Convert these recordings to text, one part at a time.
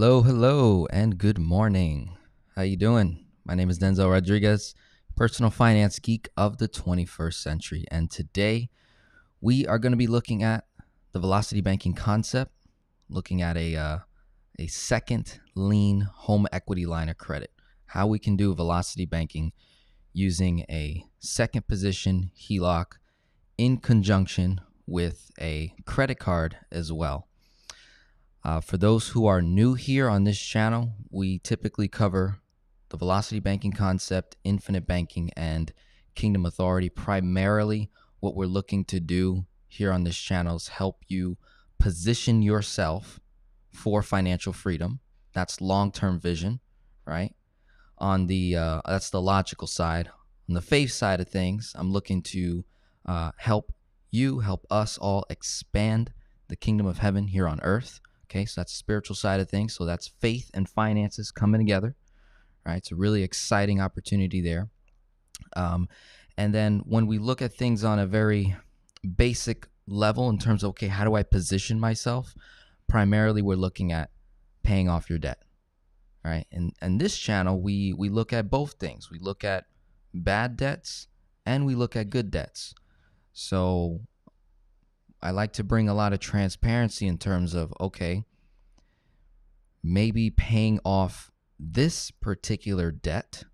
Hello, and good morning. How you doing? My name is Denzel Rodriguez, personal finance geek of the 21st century. And today we are going to be looking at the velocity banking concept, looking at a second lien home equity line of credit, how we can do velocity banking using a second position HELOC in conjunction with a credit card as well. For those who are new here on this channel, we typically cover the velocity banking concept, infinite banking, and kingdom authority. Primarily, what we're looking to do here on this channel is help you position yourself for financial freedom. That's long-term vision, right? On the that's the logical side. On the faith side of things, I'm looking to help us all expand the kingdom of heaven here on earth. Okay, so that's the spiritual side of things. So that's faith and finances coming together, right? It's a really exciting opportunity there. And then when we look at things on a very basic level in terms of, okay, how do I position myself? Primarily, we're looking at paying off your debt, right? And this channel, we look at both things. We look at bad debts and we look at good debts. So I like to bring a lot of transparency in terms of, okay, maybe paying off this particular debt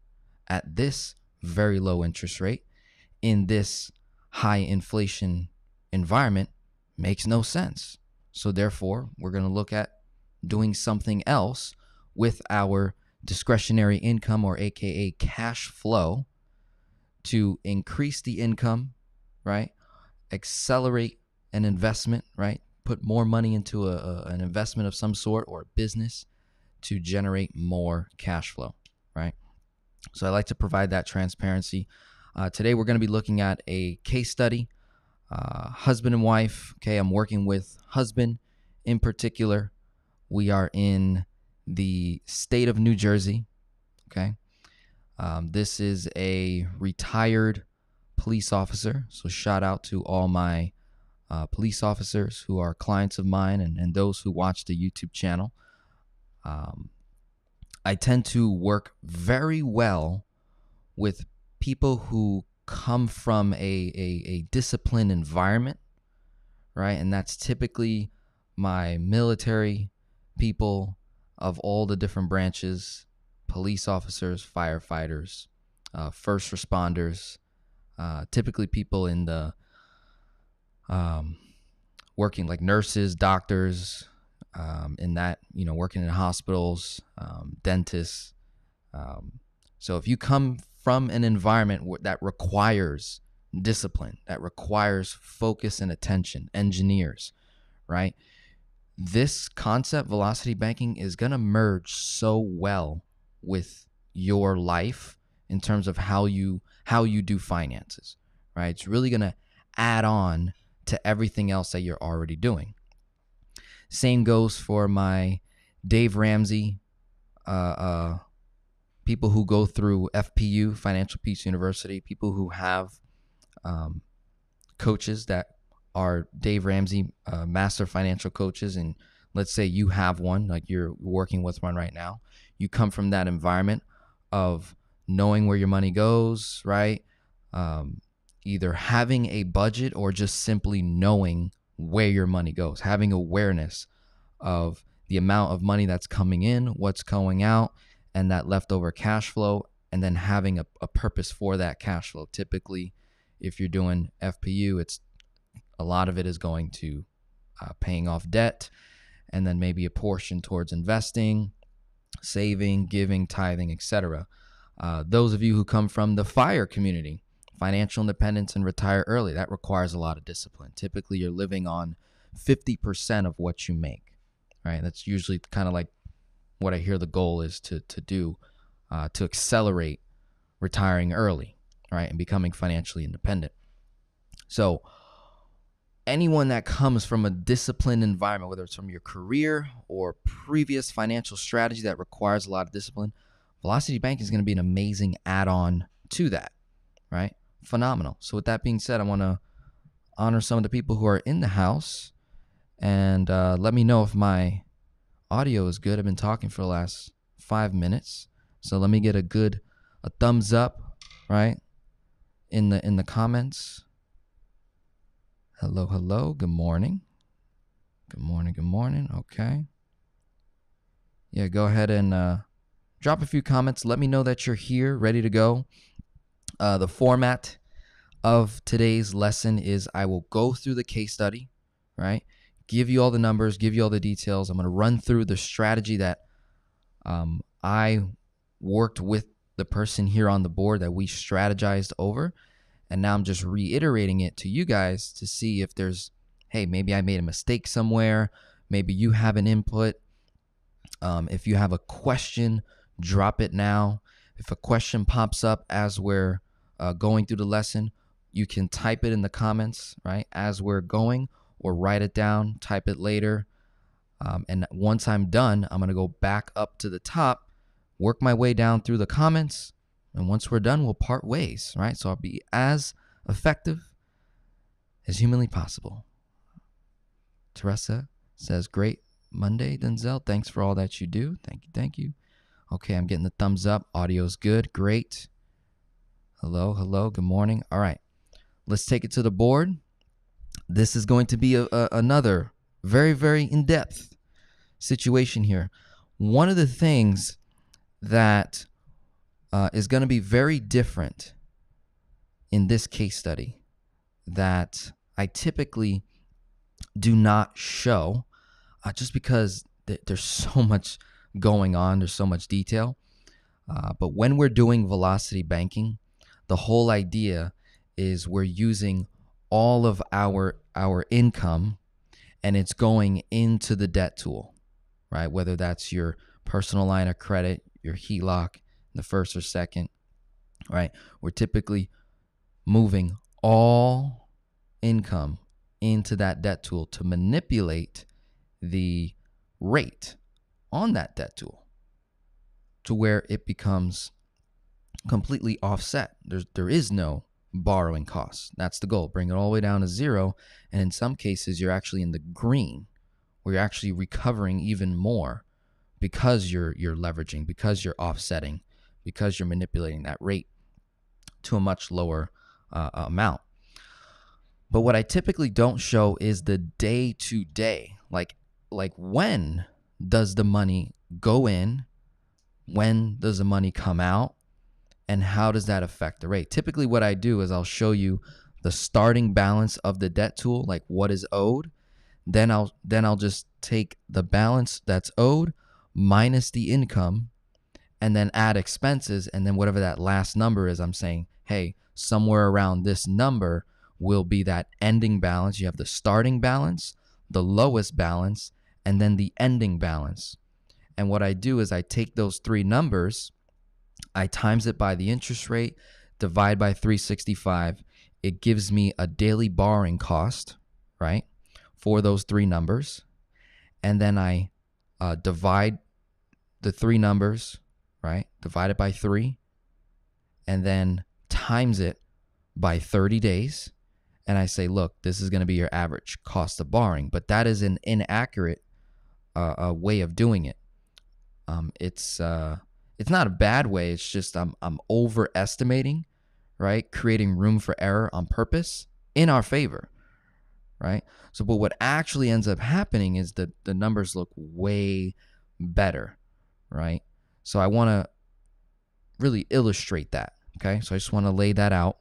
at this very low interest rate in this high inflation environment makes no sense. So therefore, we're going to look at doing something else with our discretionary income, or AKA cash flow, to increase the income, right? Accelerate an investment, right? Put more money into an investment of some sort or a business to generate more cash flow, right? So I like to provide that transparency. Today we're going to be looking at a case study, husband and wife. Okay, I'm working with husband in particular. We are in the state of New Jersey. Okay, this is a retired police officer. So shout out to all my police officers who are clients of mine and those who watch the YouTube channel. I tend to work very well with people who come from a disciplined environment, right? And that's typically my military people of all the different branches, police officers, firefighters, first responders, typically people in the working like nurses, doctors, in that, working in hospitals, dentists. So if you come from an environment that requires discipline, that requires focus and attention, engineers, right? This concept, velocity banking, is going to merge so well with your life in terms of how you do finances, right? It's really going to add on to everything else that you're already doing. Same goes for my Dave Ramsey, people who go through FPU, Financial Peace University, people who have coaches that are Dave Ramsey master financial coaches. And let's say you have one, like you're working with one right now. You come from that environment of knowing where your money goes, right? Either having a budget or just simply knowing where your money goes, having awareness of the amount of money that's coming in, what's going out, and that leftover cash flow, and then having a purpose for that cash flow. Typically, if you're doing FPU, it's a lot of it is going to paying off debt, and then maybe a portion towards investing, saving, giving, tithing, etc. Those of you who come from the FIRE community, financial independence and retire early, that requires a lot of discipline. Typically, you're living on 50% of what you make, right? That's usually kind of like what I hear the goal is to do, to accelerate retiring early, right? And becoming financially independent. So anyone that comes from a disciplined environment, whether it's from your career or previous financial strategy that requires a lot of discipline, velocity banking is going to be an amazing add-on to that, right? Phenomenal. So with that being said, I want to honor some of the people who are in the house and let me know if my Audio is good. I've been talking for the last 5 minutes. So let me get a thumbs up, right? In the comments. Hello, hello. Good morning. Good morning, good morning. Okay. Yeah, go ahead and drop a few comments. Let me know that you're here, ready to go. The format of today's lesson is I will go through the case study, right? Give you all the numbers, give you all the details. I'm going to run through the strategy that I worked with the person here on the board that we strategized over. And now I'm just reiterating it to you guys to see if there's, hey, maybe I made a mistake somewhere. Maybe you have an input. If you have a question, drop it now. If a question pops up as we're going through the lesson, you can type it in the comments, right, as we're going, or write it down, type it later. And once I'm done, I'm going to go back up to the top, work my way down through the comments. And once we're done, we'll part ways, right? So I'll be as effective as humanly possible. Teresa says, great Monday, Denzel. Thanks for all that you do. Thank you. Thank you. Okay, I'm getting the thumbs up. Audio's good. Great. Hello, hello. Good morning. All right, let's take it to the board. This is going to be another very, very in-depth situation here. One of the things that is going to be very different in this case study that I typically do not show just because there's so much going on, there's so much detail. But when we're doing velocity banking, the whole idea is we're using all of our income and it's going into the debt tool, right? Whether that's your personal line of credit, your HELOC, the first or second, right? We're typically moving all income into that debt tool to manipulate the rate on that debt tool to where it becomes completely offset. There is no borrowing costs. That's the goal. Bring it all the way down to zero. And in some cases, you're actually in the green, where you're actually recovering even more because you're leveraging, because you're offsetting, because you're manipulating that rate to a much lower amount. But what I typically don't show is the day-to-day. Like when does the money go in? When does the money come out? And how does that affect the rate? Typically what I do is I'll show you the starting balance of the debt tool, like what is owed. Then I'll just take the balance that's owed minus the income and then add expenses. And then whatever that last number is, I'm saying, hey, somewhere around this number will be that ending balance. You have the starting balance, the lowest balance, and then the ending balance. And what I do is I take those three numbers, I times it by the interest rate, divide by 365. It gives me a daily borrowing cost, right, for those three numbers. And then I divide the three numbers, right, divide it by 3, and then times it by 30 days. And I say, look, this is going to be your average cost of borrowing. But that is an inaccurate way of doing it. It's not a bad way. It's just I'm overestimating, right? Creating room for error on purpose in our favor, right? So, but what actually ends up happening is that the numbers look way better, right? So I want to really illustrate that, okay? So I just want to lay that out.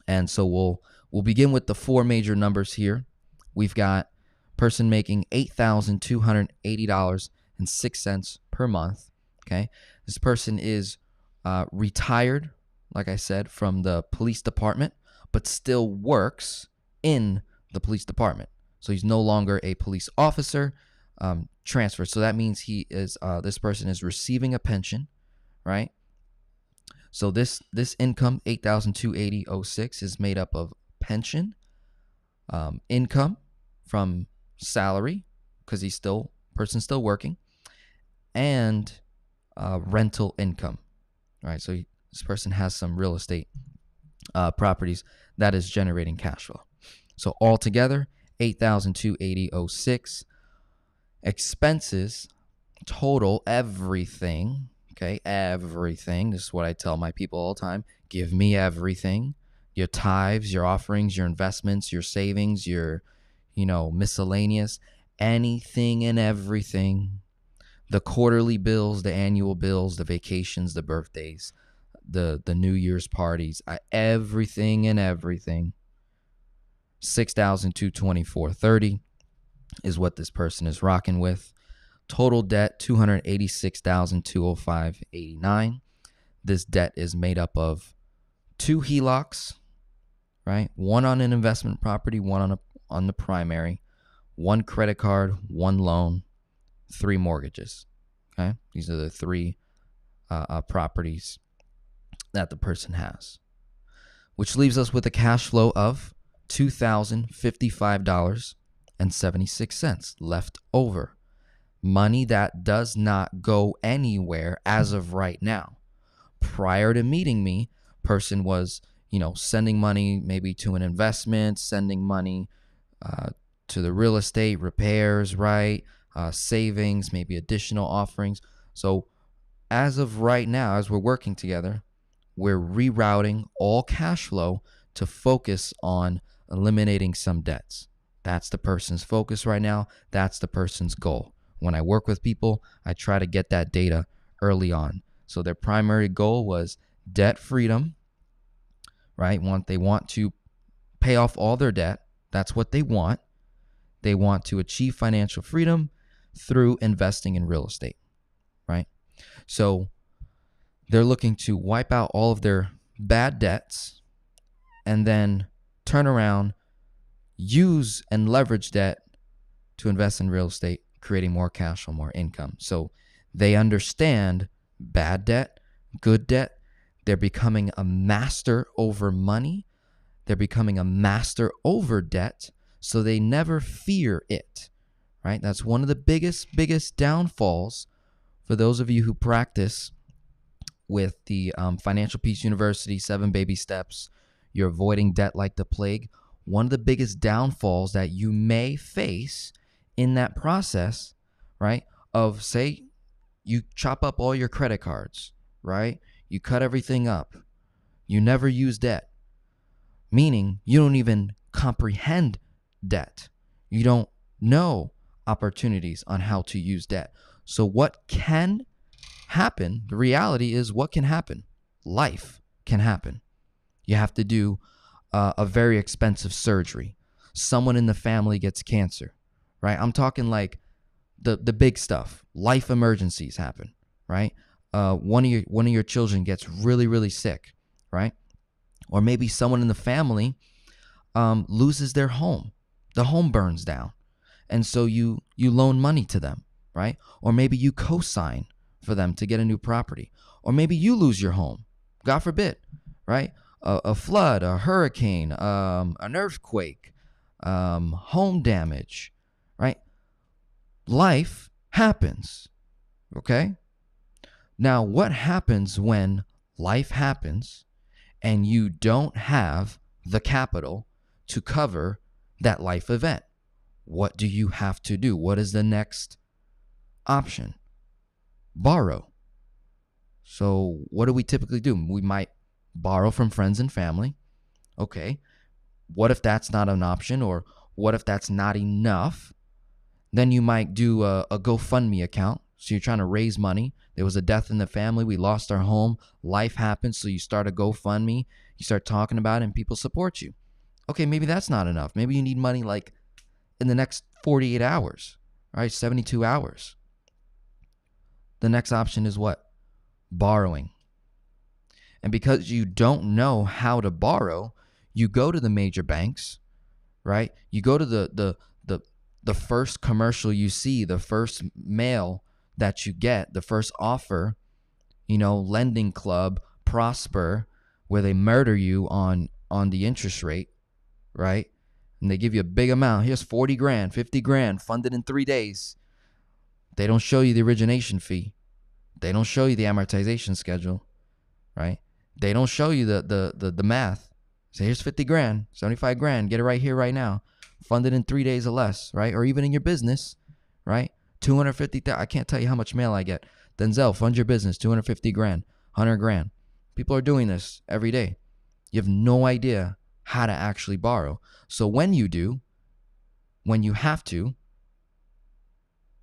And so we'll begin with the four major numbers here. We've got person making $8,280.06 per month, okay? This person is retired, like I said, from the police department, but still works in the police department. So he's no longer a police officer, transferred. So that means he is this person is receiving a pension, right? So this income, $8,280.06, is made up of pension, income from salary, because person's still working, and rental income, right? So this person has some real estate properties that is generating cash flow. So altogether, $8,280.06. Expenses total everything, okay, everything. This is what I tell my people all the time. Give me everything. Your tithes, your offerings, your investments, your savings, your, miscellaneous, anything and everything. The quarterly bills, the annual bills, the vacations, the birthdays, the New Year's parties, everything and everything. $6,224.30 is what this person is rocking with. Total debt, $286,205.89. This debt is made up of 2 HELOCs, right? One on an investment property, one on the primary, 1 credit card, 1 loan, 3 mortgages. Okay, these are the 3 properties that the person has, which leaves us with a cash flow of $2,055.76 left over. Money that does not go anywhere as of right now. Prior to meeting me, person was, sending money maybe to an investment, sending money to the real estate, repairs, right? Savings, maybe additional offerings. So as of right now, as we're working together, we're rerouting all cash flow to focus on eliminating some debts. That's the person's focus right now. That's the person's goal. When I work with people, I try to get that data early on. So their primary goal was debt freedom, right? They want to pay off all their debt. That's what they want. They want to achieve financial freedom through investing in real estate, right? So they're looking to wipe out all of their bad debts and then turn around, use and leverage debt to invest in real estate, creating more cash flow, more income. So they understand bad debt, good debt. They're becoming a master over money. They're becoming a master over debt, so they never fear it, right? That's one of the biggest downfalls for those of you who practice with the Financial Peace University 7 Baby Steps. You're avoiding debt like the plague. One of the biggest downfalls that you may face in that process, right, of, say, you chop up all your credit cards, right? You cut everything up. You never use debt, meaning you don't even comprehend debt. You don't know opportunities on how to use debt. So what can happen, the reality is what can happen? Life can happen. You have to do a very expensive surgery. Someone in the family gets cancer, right? I'm talking like the big stuff. Life emergencies happen, right? One of your children gets really sick, right? Or maybe someone in the family loses their home. The home burns down, and so you loan money to them, right? Or maybe you co-sign for them to get a new property. Or maybe you lose your home, God forbid, right? A flood, a hurricane, an earthquake, home damage, right? Life happens, okay? Now, what happens when life happens and you don't have the capital to cover that life event? What do you have to do? What is the next option? Borrow. So what do we typically do? We might borrow from friends and family. Okay. What if that's not an option, or what if that's not enough? Then you might do a GoFundMe account. So you're trying to raise money. There was a death in the family. We lost our home. Life happens. So you start a GoFundMe. You start talking about it and people support you. Okay, maybe that's not enough. Maybe you need money like in the next 48 hours, right? 72 hours. The next option is what? Borrowing. And because you don't know how to borrow, you go to the major banks, right? You go to the first commercial you see, the first mail that you get, the first offer, Lending Club, Prosper, where they murder you on the interest rate, right? And they give you a big amount. Here's 40 grand, 50 grand, funded in 3 days. They don't show you the origination fee. They don't show you the amortization schedule, right? They don't show you the math. So here's 50 grand, 75 grand, get it right here, right now. Funded in 3 days or less, right? Or even in your business, right? $250,000. I can't tell you how much mail I get. Denzel, fund your business, 250 grand, 100 grand. People are doing this every day. You have no idea how to actually borrow. So when you do, when you have to,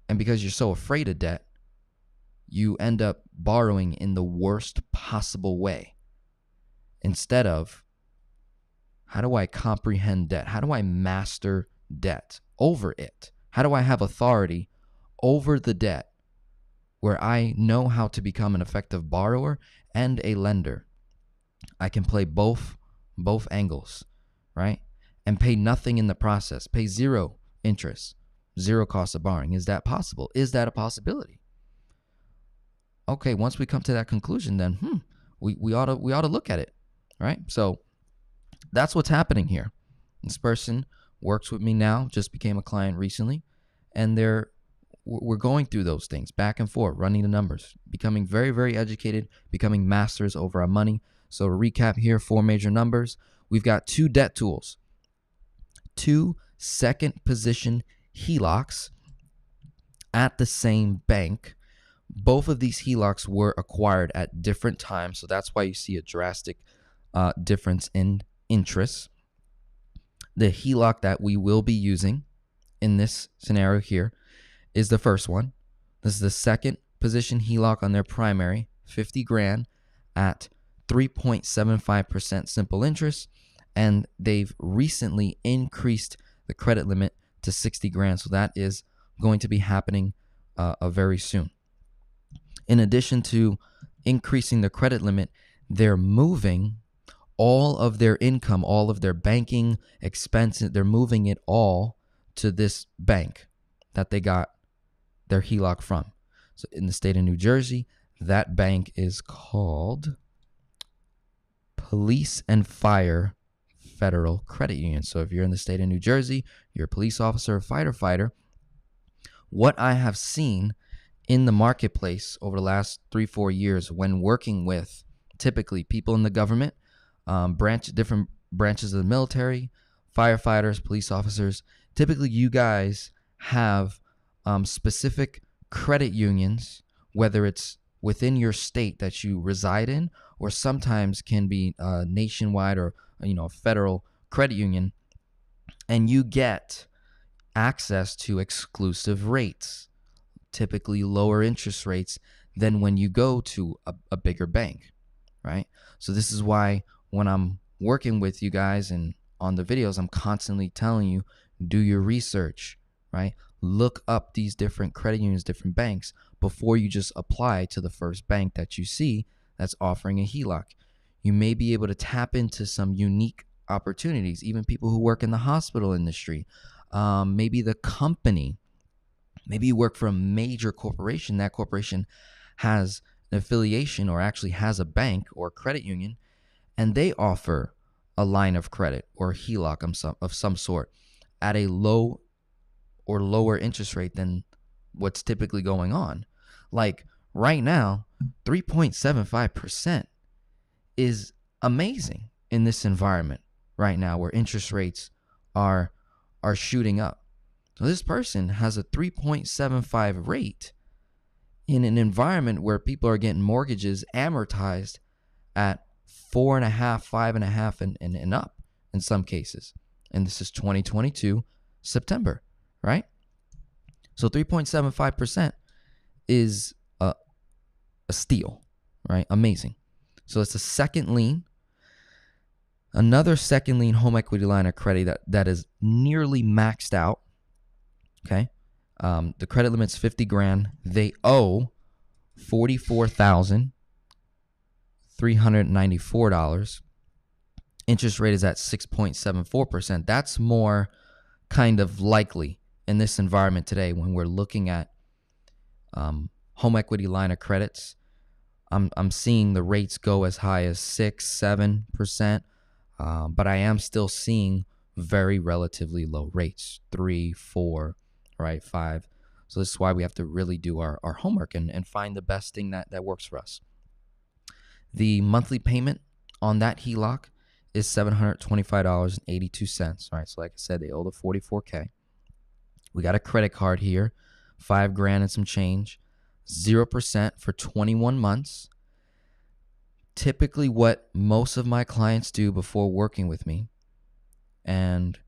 and because you're so afraid of debt, you end up borrowing in the worst possible way. Instead of, how do I comprehend debt? How do I master debt over it? How do I have authority over the debt where I know how to become an effective borrower and a lender? I can play both angles, right? And pay nothing in the process. Pay zero interest, zero cost of borrowing. Is that possible? Is that a possibility? Okay, once we come to that conclusion, then we ought to look at it, right? So that's what's happening here. This person works with me now, just became a client recently, and we're going through those things back and forth, running the numbers, becoming very, very educated, becoming masters over our money. So to recap here, 4 major numbers. We've got 2 debt tools, 2 second position HELOCs at the same bank. Both of these HELOCs were acquired at different times, so that's why you see a drastic difference in interest. The HELOC that we will be using in this scenario here is the first one. This is the second position HELOC on their primary, 50 grand at 3.75% simple interest, and they've recently increased the credit limit to 60 grand, so that is going to be happening very soon. In addition to increasing the credit limit, they're moving all of their income, all of their banking expenses, they're moving it all to this bank that they got their HELOC from. So in the state of New Jersey, that bank is called Police and Fire Federal Credit Union. So if you're in the state of New Jersey, you're a police officer or firefighter, what I have seen in the marketplace over the last 3-4 years when working with typically people in the government, different branches of the military, firefighters, police officers, typically you guys have specific credit unions, whether it's within your state that you reside in, or sometimes can be nationwide or a federal credit union, and you get access to exclusive rates, typically lower interest rates than when you go to a bigger bank, right? So this is why when I'm working with you guys and on the videos, I'm constantly telling you, do your research, right? Look up these different credit unions, different banks, before you just apply to the first bank that you see that's offering a HELOC. You may be able to tap into some unique opportunities, even people who work in the hospital industry, maybe the company. Maybe you work for a major corporation. That corporation has an affiliation or actually has a bank or credit union, and they offer a line of credit or a HELOC of some sort at a low or lower interest rate than what's typically going on. Like right now, 3.75% is amazing in this environment right now where interest rates are shooting up. So this person has a 3.75 rate in an environment where people are getting mortgages amortized at 4.5, 5.5, and up in some cases. And this is 2022 September, right? So 3.75% is a steal, right? Amazing. So it's a second lien. Another second lien home equity line of credit that is nearly maxed out. Okay. The credit limit's 50 grand. They owe $44,394. Interest rate is at 6.74%. That's more kind of likely in this environment today when we're looking at home equity line of credits. I'm seeing the rates go as high as 6-7%, but I am still seeing very relatively low rates, 3-4, right, 5. So this is why we have to really do our homework and find the best thing that works for us. The monthly payment on that HELOC is $725.82. All right, so like I said, they owe the $44K. We got a credit card here $5,000 and some change, 0% for 21 months. Typically what most of my clients do before working with me, and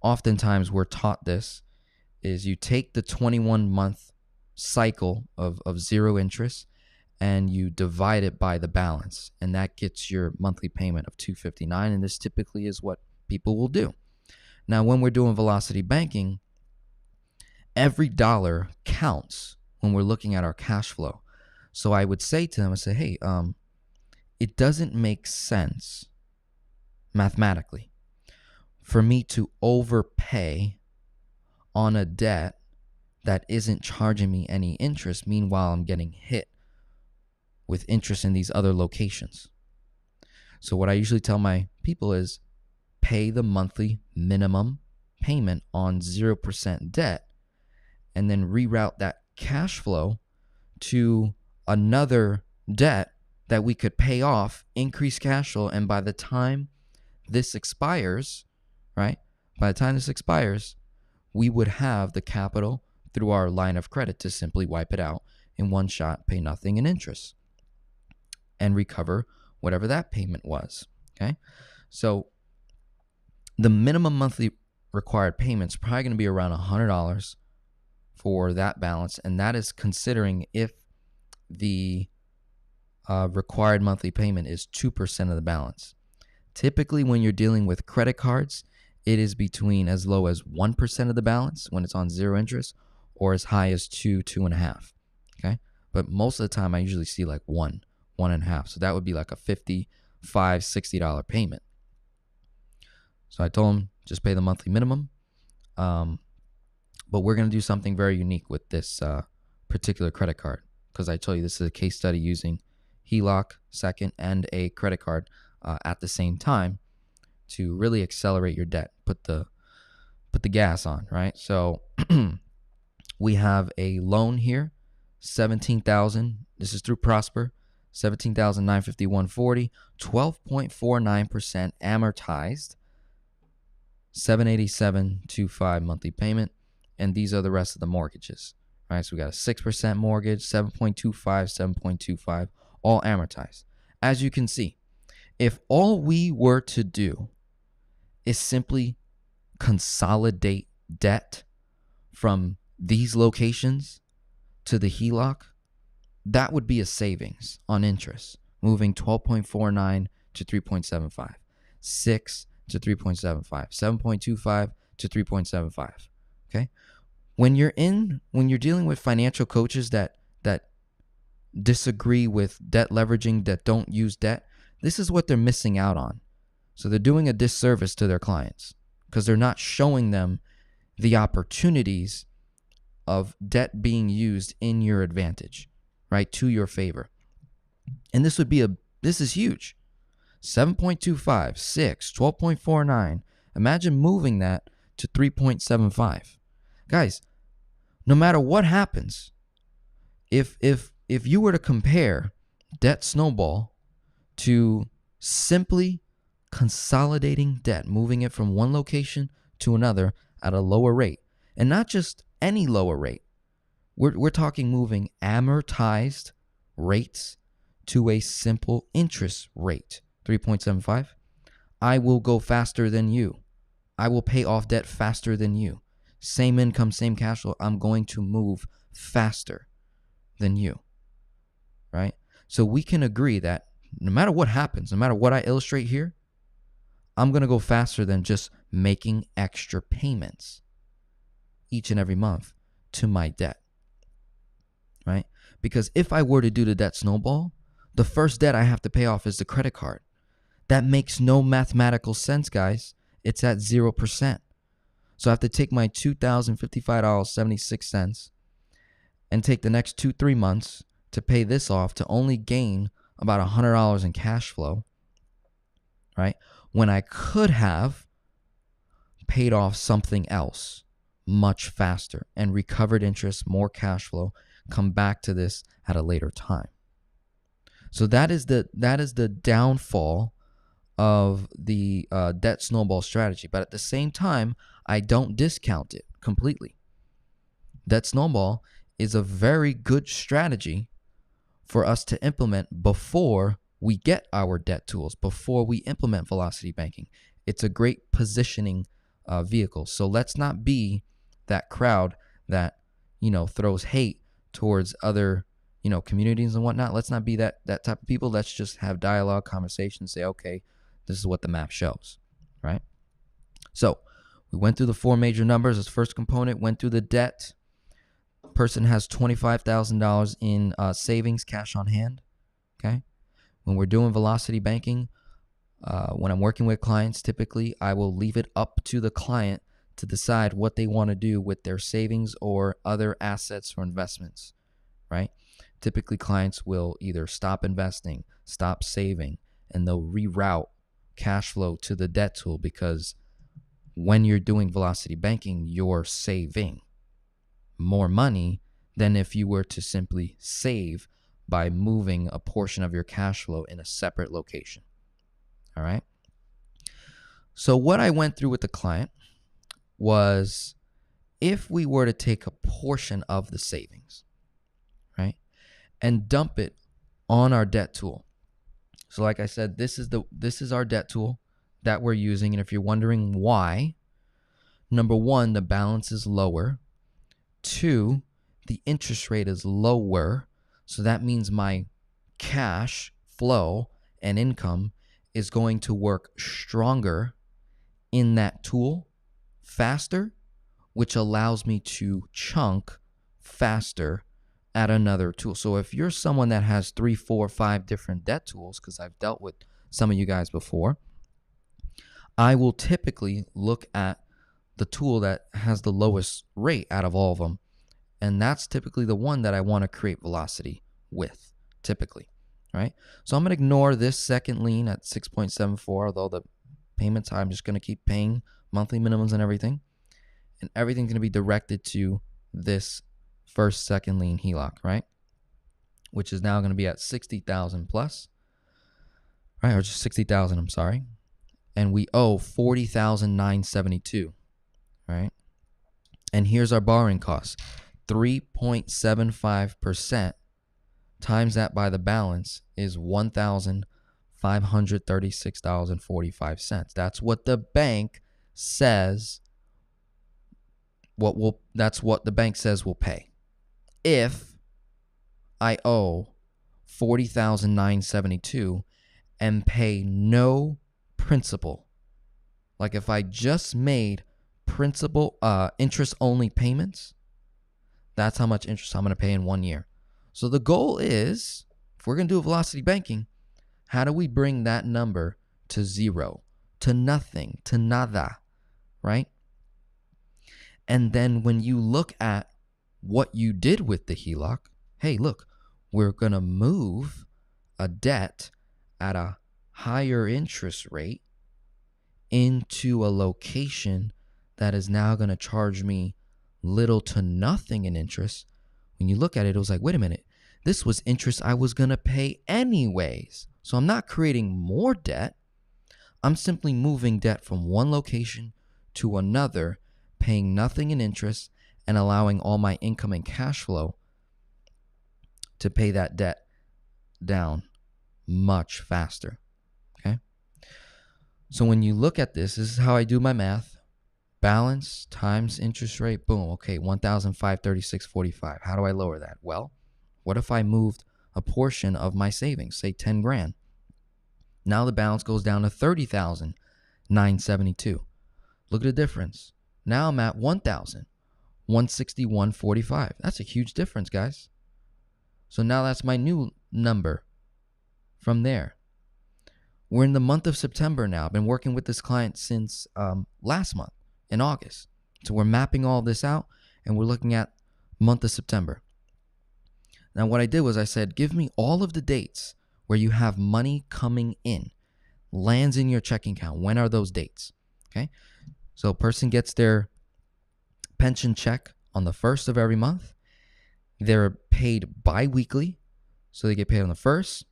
oftentimes we're taught this, is you take the 21-month cycle of zero interest and you divide it by the balance, and that gets your monthly payment of $259, and this typically is what people will do. Now, when we're doing velocity banking, every dollar counts when we're looking at our cash flow. So I would say to them, I say, hey, it doesn't make sense mathematically for me to overpay on a debt that isn't charging me any interest. Meanwhile, I'm getting hit with interest in these other locations. So what I usually tell my people is pay the monthly minimum payment on 0% debt and then reroute that cash flow to another debt that we could pay off, increase cash flow, and by the time this expires, right? By the time this expires, we would have the capital through our line of credit to simply wipe it out in one shot, pay nothing in interest, and recover whatever that payment was, okay? So the minimum monthly required payment is probably going to be around $100 for that balance, and that is considering if the required monthly payment is 2% of the balance. Typically, when you're dealing with credit cards, it is between as low as 1% of the balance when it's on zero interest, or as high as 2.5. Okay, but most of the time, I usually see like 1.5. So that would be like a $55, $60 payment. So I told them just pay the monthly minimum. But we're going to do something very unique with this particular credit card, because I told you this is a case study using HELOC second and a credit card at the same time to really accelerate your debt, put the gas on, right? So we have a loan here, $17,000. This is through Prosper, $17,951.40, 12.49% amortized, $787.25 monthly payment, and these are the rest of the mortgages. All right, so we got a 6% mortgage, 7.25, all amortized. As you can see, if all we were to do is simply consolidate debt from these locations to the HELOC, that would be a savings on interest, moving 12.49 to 3.75, 6 to 3.75, 7.25 to 3.75. Okay? When you're dealing with financial coaches that disagree with debt leveraging, that don't use debt, this is what they're missing out on. So they're doing a disservice to their clients because they're not showing them the opportunities of debt being used in your advantage, right? To your favor. And this is huge. 7.25, 6, 12.49. Imagine moving that to 3.75. Guys, no matter what happens, if you were to compare debt snowball to simply consolidating debt, moving it from one location to another at a lower rate, and not just any lower rate, we're talking moving amortized rates to a simple interest rate, 3.75. I will go faster than you. I will pay off debt faster than you. Same income, same cash flow. I'm going to move faster than you, right? So we can agree that no matter what happens, no matter what I illustrate here, I'm going to go faster than just making extra payments each and every month to my debt, right? Because if I were to do the debt snowball, the first debt I have to pay off is the credit card. That makes no mathematical sense, guys. It's at 0%. So I have to take my $2,055.76 and take the next 2-3 months to pay this off to only gain about $100 in cash flow, right? When I could have paid off something else much faster and recovered interest, more cash flow, come back to this at a later time. So that is the downfall of the debt snowball strategy. But at the same time, I don't discount it completely. debt snowball is a very good strategy for us to implement before we get our debt tools, before we implement velocity banking. It's a great positioning vehicle. So let's not be that crowd that, throws hate towards other, communities and whatnot. Let's not be that type of people. Let's just have dialogue, conversation, say, okay, this is what the map shows, right? So we went through the four major numbers. This first component went through the debt. Person has $25,000 in savings, cash on hand, okay? When we're doing velocity banking, when I'm working with clients, typically I will leave it up to the client to decide what they want to do with their savings or other assets or investments, right? Typically, clients will either stop investing, stop saving, and they'll reroute cash flow to the debt tool, because when you're doing velocity banking, you're saving more money than if you were to simply save by moving a portion of your cash flow in a separate location. All right. So what I went through with the client was, if we were to take a portion of the savings, right, and dump it on our debt tool. So like I said, this is our debt tool that we're using. And if you're wondering why, number one, the balance is lower. Two, the interest rate is lower. So that means my cash flow and income is going to work stronger in that tool faster, which allows me to chunk faster at another tool. So if you're someone that has 3, 4, 5 different debt tools, because I've dealt with some of you guys before, I will typically look at the tool that has the lowest rate out of all of them. And that's typically the one that I want to create velocity with, typically, right? So I'm going to ignore this second lien at 6.74, although the payments, I'm just going to keep paying monthly minimums and everything. And everything's going to be directed to this first, second lien HELOC, right? Which is now going to be at 60,000 plus, right? Or just 60,000, I'm sorry. And we owe 40,972, right? And here's our borrowing costs. 3.75% times that by the balance is $1,536.45. That's what the bank says. That's what the bank says we'll pay. If I owe $40,972 and pay no principal, like if I just made principal interest only payments, that's how much interest I'm going to pay in 1 year. So the goal is, if we're going to do velocity banking, how do we bring that number to zero, to nothing, to nada, right? And then when you look at what you did with the HELOC, hey, look, we're going to move a debt at a higher interest rate into a location that is now going to charge me little to nothing in interest. When you look at it, it was like, wait a minute, this was interest I was going to pay anyways. So I'm not creating more debt. I'm simply moving debt from one location to another, paying nothing in interest, and allowing all my income and cash flow to pay that debt down much faster. Okay. So when you look at this is how I do my math. Balance times interest rate, boom. Okay, 1,536.45. How do I lower that? Well, what if I moved a portion of my savings, say 10 grand? Now the balance goes down to 30,972. Look at the difference. Now I'm at 1,161.45. That's a huge difference, guys. So now that's my new number from there. We're in the month of September now. I've been working with this client since last month in August. So we're mapping all this out and we're looking at month of September. Now what I did was I said, give me all of the dates where you have money coming in, lands in your checking account. When are those dates? Okay. So a person gets their pension check on the 1st of every month. They're paid bi-weekly. So they get paid on the 1st,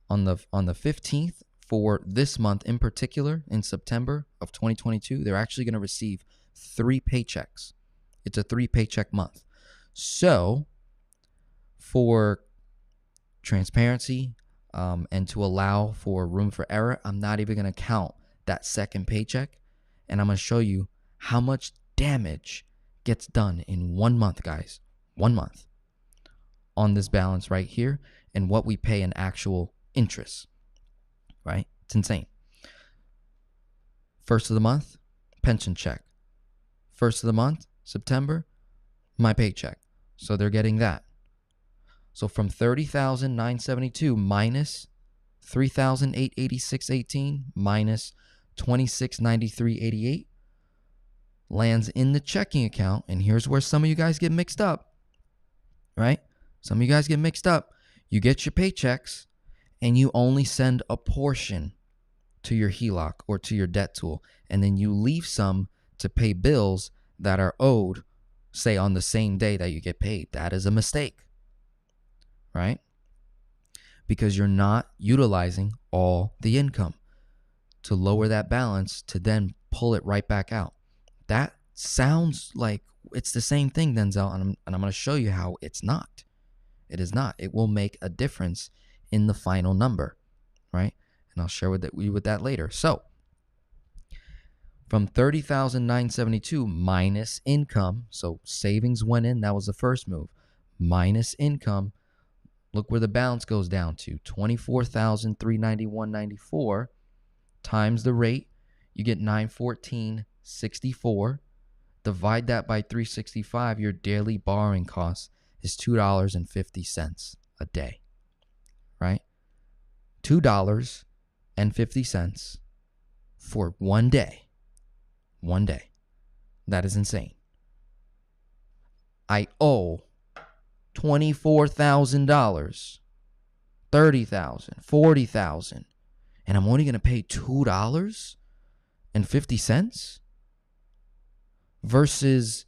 on the 15th. For this month in particular, in September of 2022, they're actually going to receive 3 paychecks. It's a 3 paycheck month. So for transparency and to allow for room for error, I'm not even going to count that second paycheck. And I'm going to show you how much damage gets done in 1 month, guys. 1 month on this balance right here and what we pay in actual interest, right? It's insane. First of the month, pension check. First of the month, September, my paycheck. So they're getting that. So from $30,972 minus $3,886.18 minus $2,693.88 lands in the checking account. And here's where some of you guys get mixed up, right? Some of you guys get mixed up. You get your paychecks and you only send a portion to your HELOC or to your debt tool. And then you leave some to pay bills that are owed, say, on the same day that you get paid. That is a mistake, right? Because you're not utilizing all the income to lower that balance to then pull it right back out. That sounds like it's the same thing, Denzel, and I'm going to show you how it's not. It is not. It will make a difference in the final number, right? And I'll share with you with that later. So from $30,972 minus income, so savings went in, that was the first move, minus income, look where the balance goes down to, $24,391.94 times the rate, you get $914.64. Divide that by 365, your daily borrowing cost is $2.50 a day, right? $2.50 for 1 day. 1 day. That is insane. I owe $24,000, $30,000, $40,000, and I'm only going to pay $2.50 versus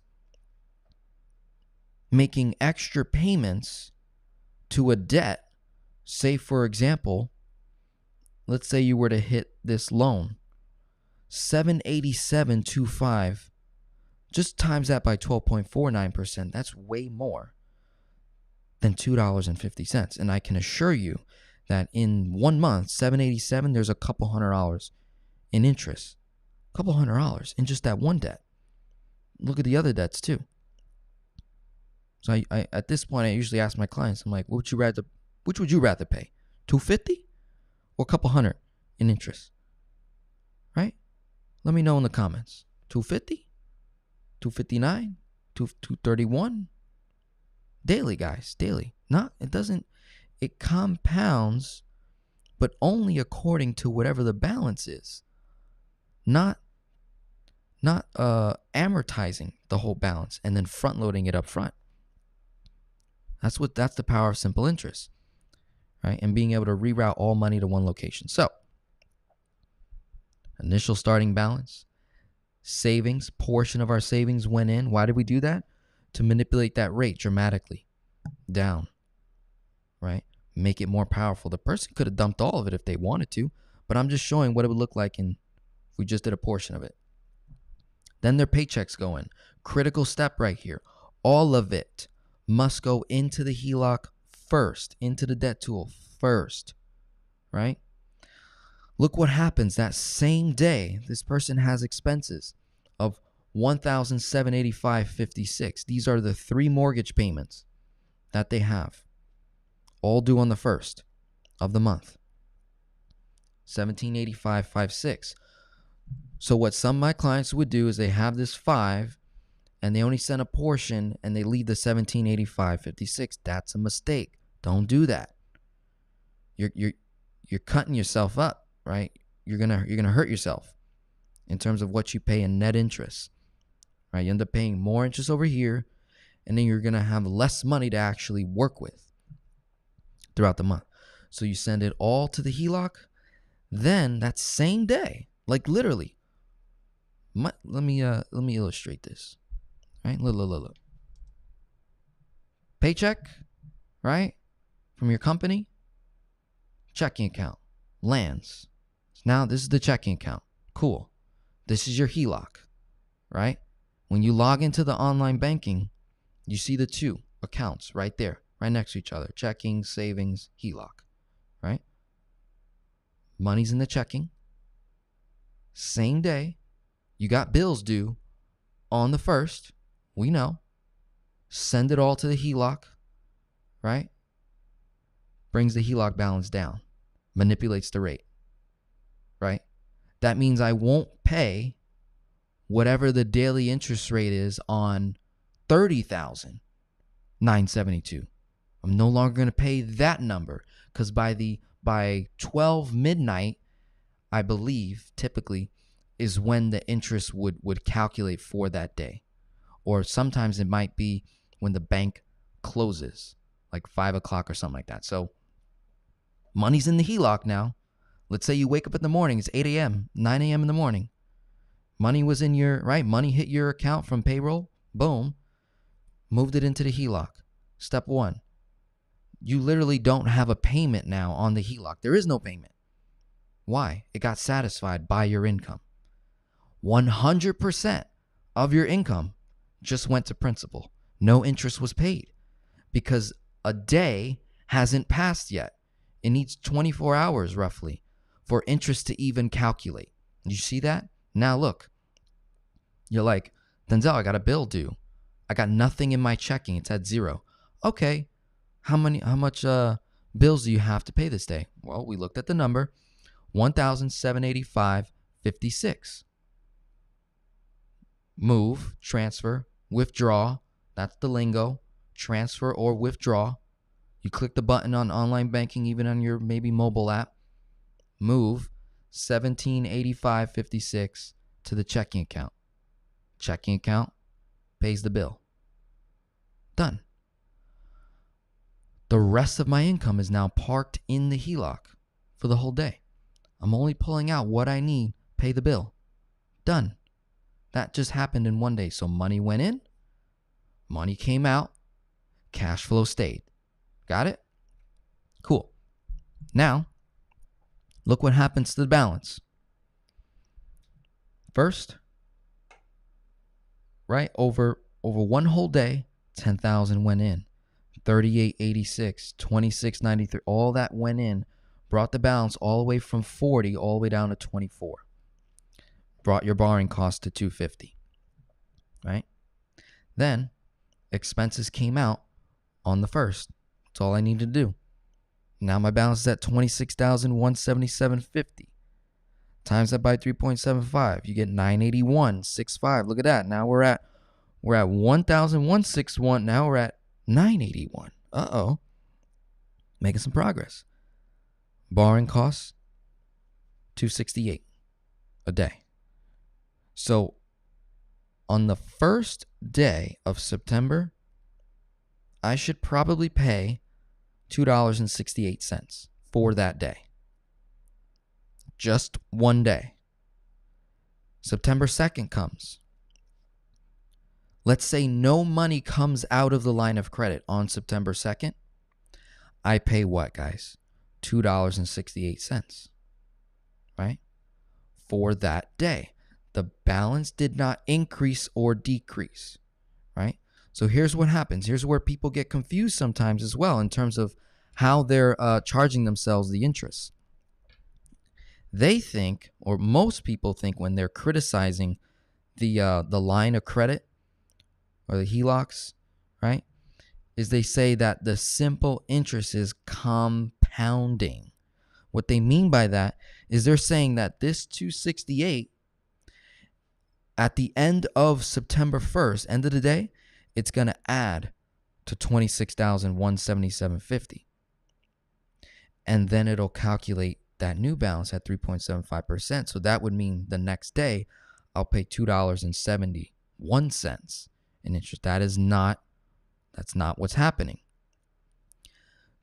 making extra payments to a debt. Say, for example, let's say you were to hit this loan, $787.25, just times that by 12.49%. That's way more than $2.50. And I can assure you that in 1 month, $787, there's a couple $100 in interest. A couple $100 in just that one debt. Look at the other debts too. So I at this point, I usually ask my clients, I'm like, which would you rather pay? $250 or a couple $100 in interest? Right? Let me know in the comments. $250? $259? $231? Daily, guys, daily. It compounds, but only according to whatever the balance is. Not amortizing the whole balance and then front loading it up front. That's the power of simple interest, right? And being able to reroute all money to one location. So, initial starting balance, savings, portion of our savings went in. Why did we do that? To manipulate that rate dramatically down, right? Make it more powerful. The person could have dumped all of it if they wanted to, but I'm just showing what it would look like if we just did a portion of it. Then their paychecks go in. Critical step right here. All of it must go into the HELOC first, into the debt tool first, right? Look what happens that same day. This person has expenses of $1,785.56. These are the 3 mortgage payments that they have, all due on the 1st of the month. $1,785.56. So what some of my clients would do is they have this 5 and they only send a portion and they leave the $1,785.56. That's a mistake. Don't do that. You're cutting yourself up, right? You're gonna hurt yourself in terms of what you pay in net interest, right? You end up paying more interest over here, and then you're gonna have less money to actually work with throughout the month. So you send it all to the HELOC. Then that same day, like literally, let me illustrate this, right? Look. Paycheck, right, from your company, checking account lands. Now this is the checking account. Cool. This is your HELOC, right? When you log into the online banking, You see the two accounts right there, right next to each other. Checking, savings, HELOC, right? Money's in the checking. Same day, you got bills due on the 1st. We know. Send it all to the HELOC, right? Brings the HELOC balance down. Manipulates the rate, right? That means I won't pay whatever the daily interest rate is on $30,972. I'm no longer going to pay that number because by 12 midnight, I believe typically is when the interest would calculate for that day. Or sometimes it might be when the bank closes, like 5 o'clock or something like that. So money's in the HELOC now. Let's say you wake up in the morning, it's 8 a.m., 9 a.m. in the morning. Money was in your, right? Money hit your account from payroll. Boom. Moved it into the HELOC. Step one. You literally don't have a payment now on the HELOC. There is no payment. Why? It got satisfied by your income. 100% of your income just went to principal. No interest was paid because a day hasn't passed yet. It needs 24 hours roughly for interest to even calculate. You see that? Now look, you're like, Denzel, I got a bill due. I got nothing in my checking. It's at zero. Okay, how much bills do you have to pay this day? Well, we looked at the number, $1,785.56. Move, transfer, withdraw. That's the lingo. Transfer or withdraw. You click the button on online banking, even on your maybe mobile app. Move $1,785.56 to the checking account. Checking account pays the bill. Done. The rest of my income is now parked in the HELOC for the whole day. I'm only pulling out what I need, pay the bill. Done. That just happened in one day. So money went in, money came out, cash flow stayed. Got it? Cool. Now, look what happens to the balance. First, right, over one whole day, 10,000 went in. 38.86, 26.93, all that went in, brought the balance all the way from 40 all the way down to 24. Brought your borrowing cost to 250. Right? Then expenses came out on the 1st. That's all I need to do. Now my balance is at $26,177.50. Times that by 3.75, you get $981.65. Look at that. Now we're at $1,161. Now we're at $981. Uh-oh. Making some progress. Borrowing costs $268 a day. So on the first day of September, I should probably pay $2.68 for that day. Just one day. September 2nd comes. Let's say no money comes out of the line of credit on September 2nd. I pay what, guys? $2.68, right? For that day. The balance did not increase or decrease, right? So here's what happens. Here's where people get confused sometimes as well in terms of how they're charging themselves the interest. They think, or most people think when they're criticizing the line of credit or the HELOCs, right, is they say that the simple interest is compounding. What they mean by that is they're saying that this 268 at the end of September 1st, end of the day, it's going to add to $26,177.50. And then it'll calculate that new balance at 3.75%. So that would mean the next day I'll pay $2.71 in interest. That's not what's happening.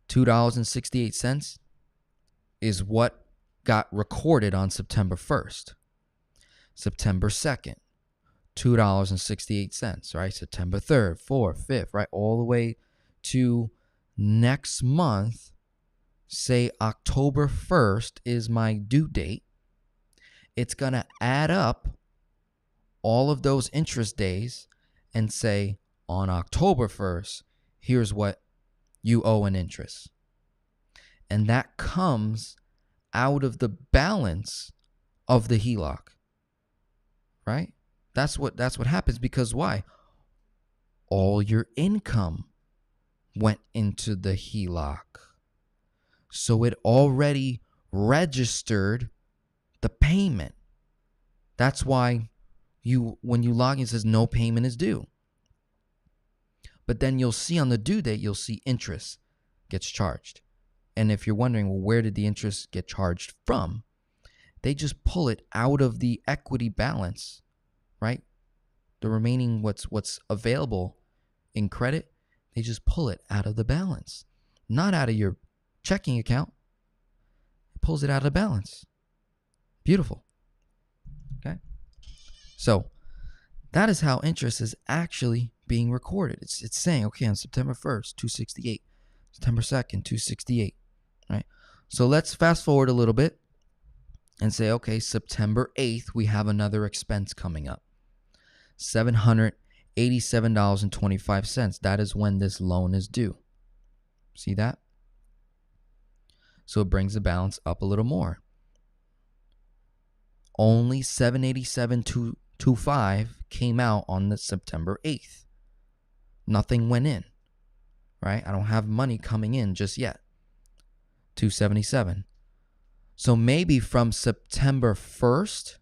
$2.68 is what got recorded on September 1st. September 2nd, $2.68, right? September 3rd, 4th, 5th, right? All the way to next month. Say October 1st is my due date. It's going to add up all of those interest days and say, on October 1st, here's what you owe in interest. And that comes out of the balance of the HELOC, right? That's what happens, because why? All your income went into the HELOC. So it already registered the payment. That's why when you log in, it says no payment is due. But then you'll see on the due date, you'll see interest gets charged. And if you're wondering, well, where did the interest get charged from? They just pull it out of the equity balance, right? The remaining what's available in credit, they just pull it out of the balance, not out of your checking account. It pulls it out of the balance. Beautiful. Okay. So that is how interest is actually being recorded. It's saying, okay, on September 1st, 268, September 2nd, 268, right? So let's fast forward a little bit and say, okay, September 8th, we have another expense coming up. $787.25. That is when this loan is due. See that? So it brings the balance up a little more. Only $787.25 came out on the September 8th. Nothing went in, right? I don't have money coming in just yet. $277. So maybe from September 1st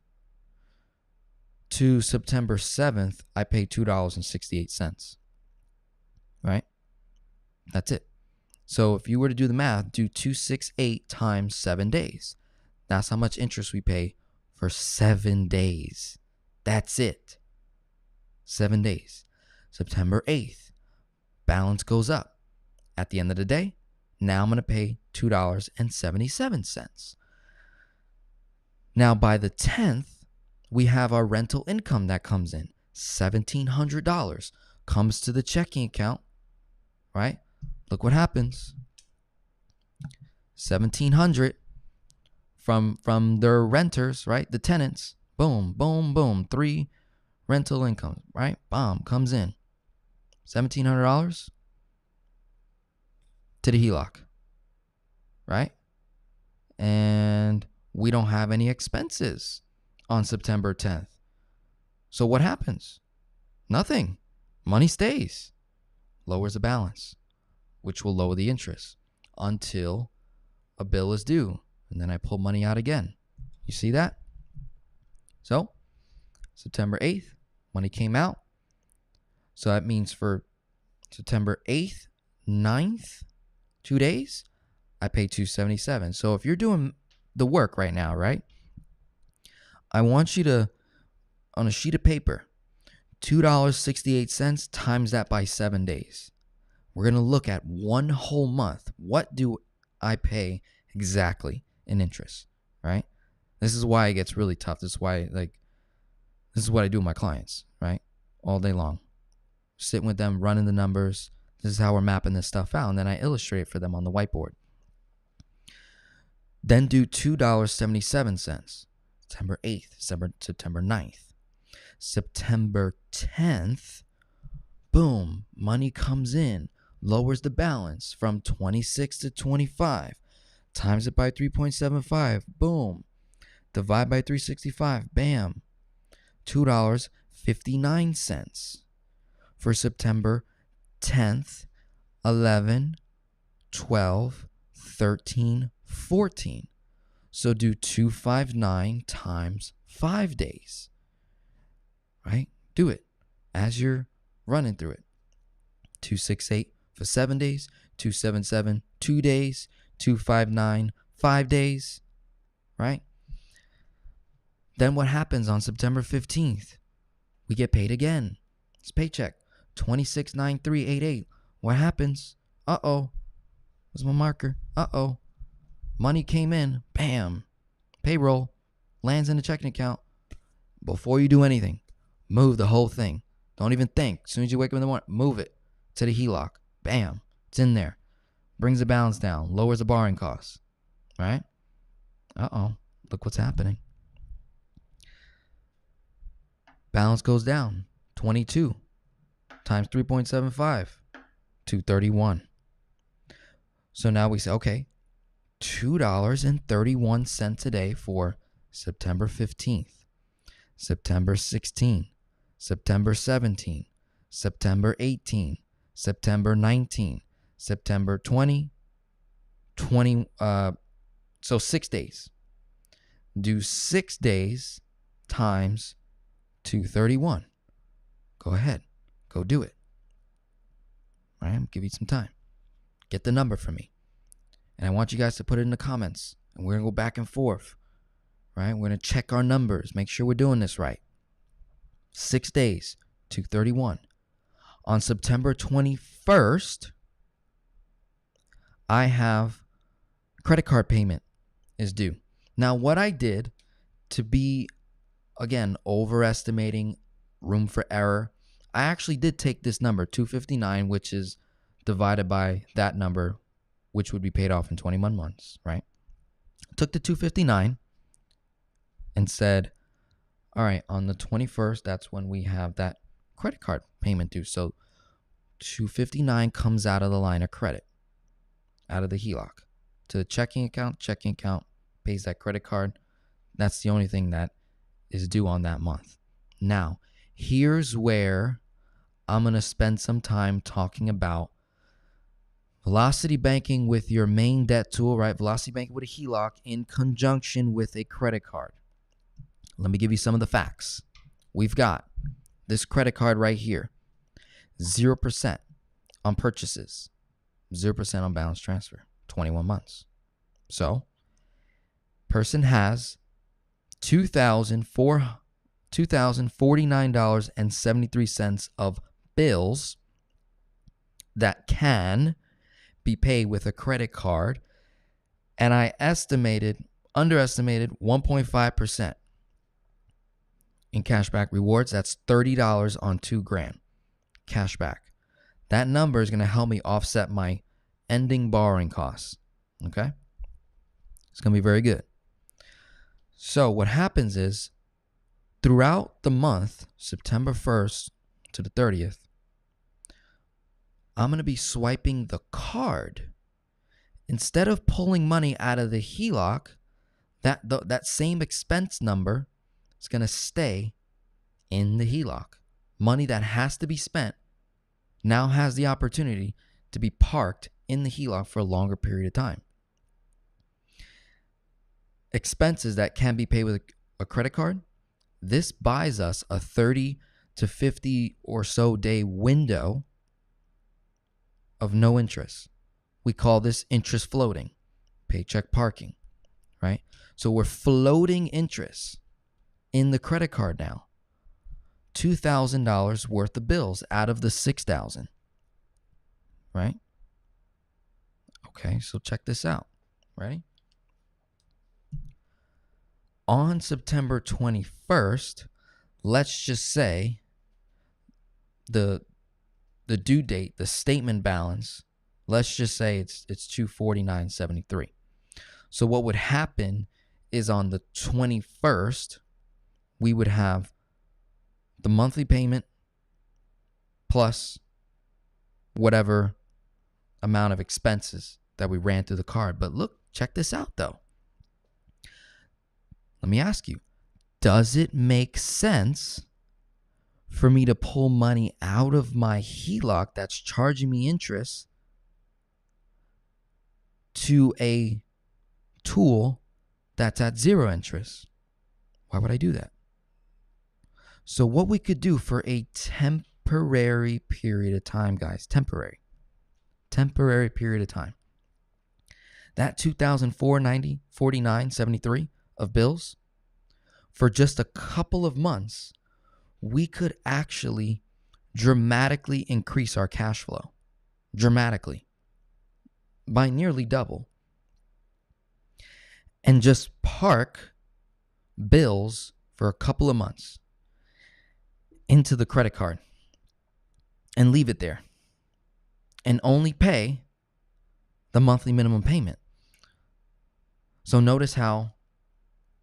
to September 7th, I pay $2.68, right? That's it. So if you were to do the math, do 268 times 7 days. That's how much interest we pay for 7 days. That's it. 7 days. September 8th, balance goes up. At the end of the day, now I'm going to pay $2.77. Now by the 10th, we have our rental income that comes in. $1,700 comes to the checking account, right? Look what happens. $1,700 from their renters, right? The tenants. Boom, boom, boom. 3 rental income, right? Bomb, comes in. $1,700 to the HELOC, right? And we don't have any expenses on September 10th. So what happens? Nothing. Money stays. Lowers the balance, which will lower the interest until a bill is due. And then I pull money out again. You see that? So September 8th, money came out. So that means for September 8th, 9th, 2 days, I pay $277. So if you're doing the work right now, right? I want you to, on a sheet of paper, $2.68 times that by 7 days. We're going to look at one whole month. What do I pay exactly in interest, right? This is why it gets really tough. This is why, this is what I do with my clients, right? All day long. Sitting with them, running the numbers. This is how we're mapping this stuff out. And then I illustrate it for them on the whiteboard. Then do $2.77. September 8th, September 9th. September 10th, boom, money comes in, lowers the balance from 26 to 25, times it by 3.75, boom, divide by 365, bam, $2.59 for September 10th, 11, 12, 13, 14. So do 259 times 5 days, right? Do it as you're running through it. 268 for 7 days, 277, 2 days, 259, 5 days, right? Then what happens on September 15th? We get paid again. It's paycheck, 269388. What happens? Uh-oh. Where's my marker? Uh-oh. Money came in, bam, payroll, lands in the checking account. Before you do anything, move the whole thing. Don't even think. As soon as you wake up in the morning, move it to the HELOC. Bam, it's in there. Brings the balance down, lowers the borrowing costs, right? Uh-oh, look what's happening. Balance goes down, 22. times 3.75, $2.31. So now we say, okay, $2.31 a day for September 15th, September 16th, September 17th, September 18th, September 19th, September 20, so 6 days. Do 6 days times 231. Go ahead. Go do it. All right, I'm give you some time. Get the number for me. And I want you guys to put it in the comments. And we're going to go back and forth. Right? We're going to check our numbers. Make sure we're doing this right. 6 days, 231. On September 21st, I have credit card payment is due. Now, what I did to be, again, overestimating room for error, I actually did take this number, 259, which is divided by that number, which would be paid off in 21 months, right? Took the 259 and said, all right, on the 21st, that's when we have that credit card payment due. So 259 comes out of the line of credit, out of the HELOC. To the checking account pays that credit card. That's the only thing that is due on that month. Now, here's where I'm going to spend some time talking about velocity banking with your main debt tool, right? Velocity banking with a HELOC in conjunction with a credit card. Let me give you some of the facts. We've got this credit card right here. 0% on purchases. 0% on balance transfer. 21 months. So, person has $2,049.73 of bills that can be paid with a credit card, and I underestimated 1.5% in cashback rewards. That's $30 on $2,000 cashback. That number is going to help me offset my ending borrowing costs. Okay? It's going to be very good. So what happens is, throughout the month, September 1st to the 30th, I'm going to be swiping the card. Instead of pulling money out of the HELOC, that same expense number is going to stay in the HELOC. Money that has to be spent now has the opportunity to be parked in the HELOC for a longer period of time. Expenses that can be paid with a credit card, this buys us a 30 to 50 or so day window of no interest. We call this interest floating, paycheck parking, right? So we're floating interest in the credit card now. $2,000 worth of bills out of the $6,000, right? Okay, so check this out. Ready? On September 21st, let's just say the due date, the statement balance, let's just say it's $249.73. So what would happen is on the 21st, we would have the monthly payment plus whatever amount of expenses that we ran through the card. But look, check this out though. Let me ask you, does it make sense for me to pull money out of my HELOC that's charging me interest to a tool that's at zero interest? Why would I do that? So what we could do for a temporary period of time, guys, temporary period of time, that $2,449.73 of bills, for just a couple of months, we could actually dramatically increase our cash flow. Dramatically. By nearly double. And just park bills for a couple of months into the credit card and leave it there. And only pay the monthly minimum payment. So notice how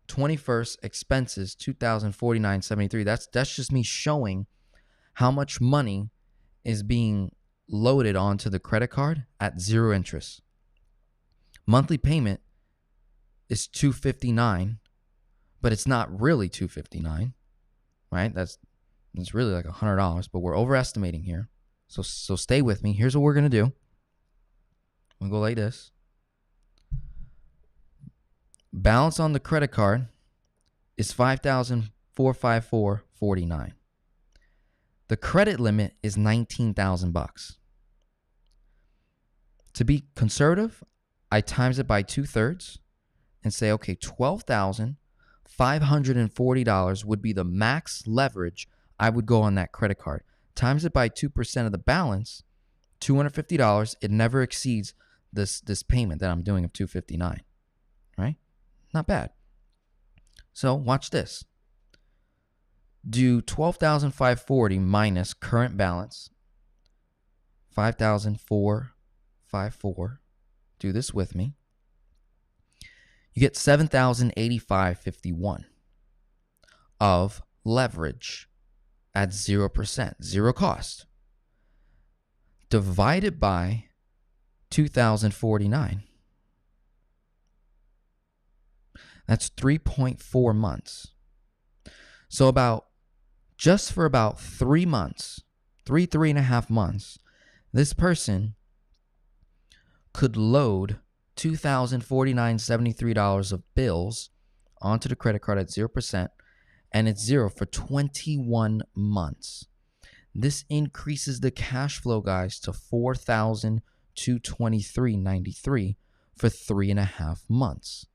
21st expenses $2,049.73. That's just me showing how much money is being loaded onto the credit card at 0 interest. Monthly payment is $259, but it's not really $259, right? That's really like $100, but we're overestimating here. So stay with me. Here's what we're going to do. I'm going to go like this. Balance on the credit card is $5,454.49. The credit limit is $19,000. To be conservative, I times it by 2/3 and say, okay, $12,540 would be the max leverage I would go on that credit card. Times it by 2% of the balance, $250. It never exceeds this payment that I'm doing of $259, right? Not bad. So watch this. Do $12,540 minus current balance, $5,454. Do this with me. You get $7,085.51 of leverage at 0%, zero cost. Divided by 2,049. That's 3.4 months. So just for about 3 months, 3.5 months, this person could load $2,049.73 of bills onto the credit card at 0%, and it's 0 for 21 months. This increases the cash flow, guys, to $4,223.93 for 3.5 months.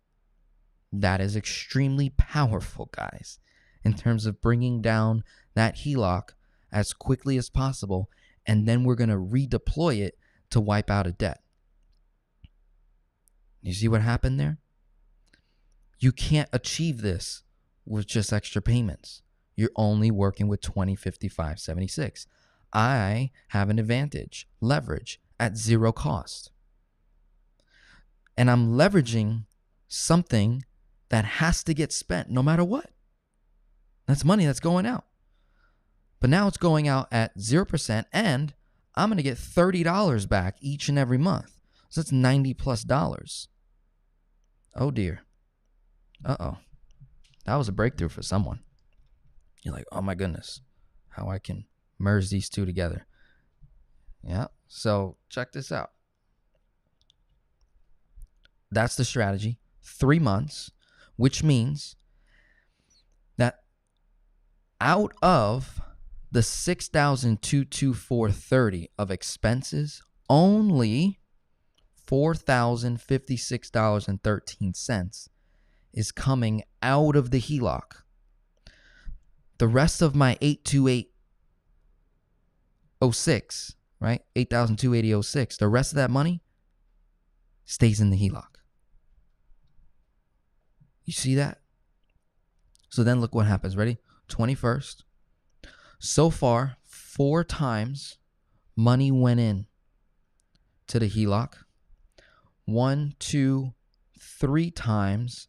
That is extremely powerful, guys, in terms of bringing down that HELOC as quickly as possible, and then we're going to redeploy it to wipe out a debt. You see what happened there? You can't achieve this with just extra payments. You're only working with 20, 55, 76. I have an advantage, leverage at 0 cost. And I'm leveraging something that has to get spent no matter what. That's money that's going out. But now it's going out at 0%, and I'm going to get $30 back each and every month. So that's $90+. Oh dear. Uh-oh. That was a breakthrough for someone. You're like, oh my goodness, how I can merge these two together. Yeah, so check this out. That's the strategy. 3 months, which means that out of the $6,224.30 of expenses, only $4,056.13 is coming out of the HELOC. The rest of my $828.06, right? $8,280.06. The rest of that money stays in the HELOC. You see that? So then look what happens. Ready? 21st. So far, 4 times money went in to the HELOC. 1, 2, 3 times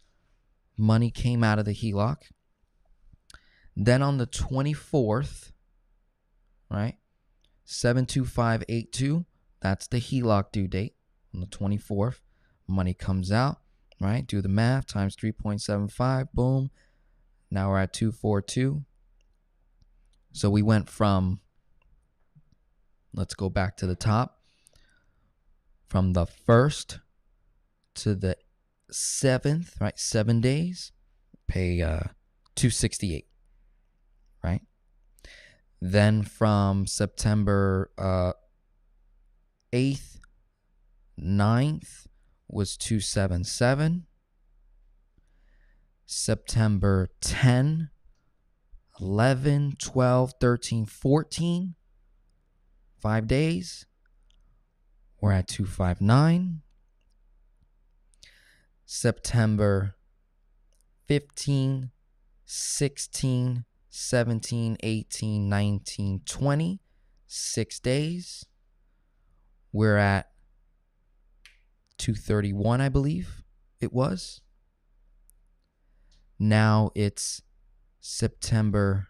money came out of the HELOC. Then on the 24th, right? 72582, that's the HELOC due date. On the 24th, money comes out, right? Do the math, times 3.75, boom. Now we're at 242. So we went from, let's go back to the top, from the 1st to the 7th, right? 7 days, pay $268, right? Then from September 8th, 9th was $277. September 10, 11, 12, 13, 14, 5 days, we're at $259. September 15, 16, 17, 18, 19, 20, 6 days, we're at $231, I believe it was. Now it's September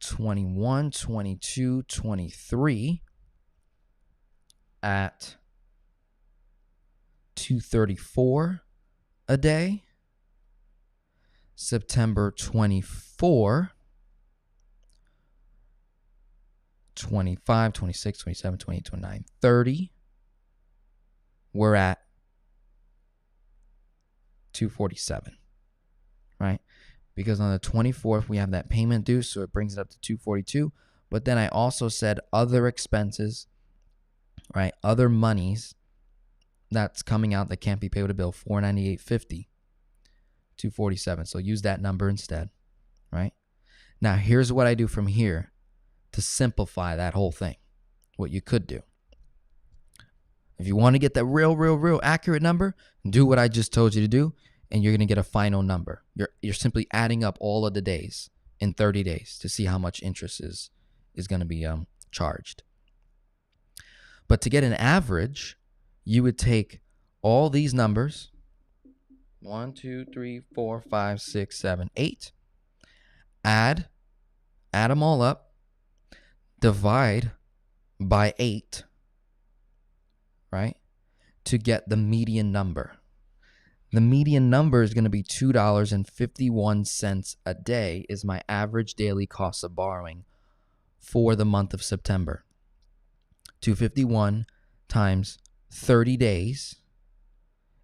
21, 22, 23 at $234 a day. September 24, 25, 26, 27, 28, 29, 30. We're at $247, right? Because on the 24th, we have that payment due, so it brings it up to $242. But then I also said other expenses, right? Other monies that's coming out that can't be paid with a bill, $498.50, $247. So use that number instead, right? Now, here's what I do from here to simplify that whole thing, what you could do. If you want to get that real accurate number, do what I just told you to do, and you're going to get a final number. You're simply adding up all of the days in 30 days to see how much interest is going to be charged. But to get an average, you would take all these numbers, 1, 2, 3, 4, 5, 6, 7, 8, add them all up, divide by 8, right, to get the median number. The median number is going to be $2.51 a day is my average daily cost of borrowing for the month of September. 251 times 30 days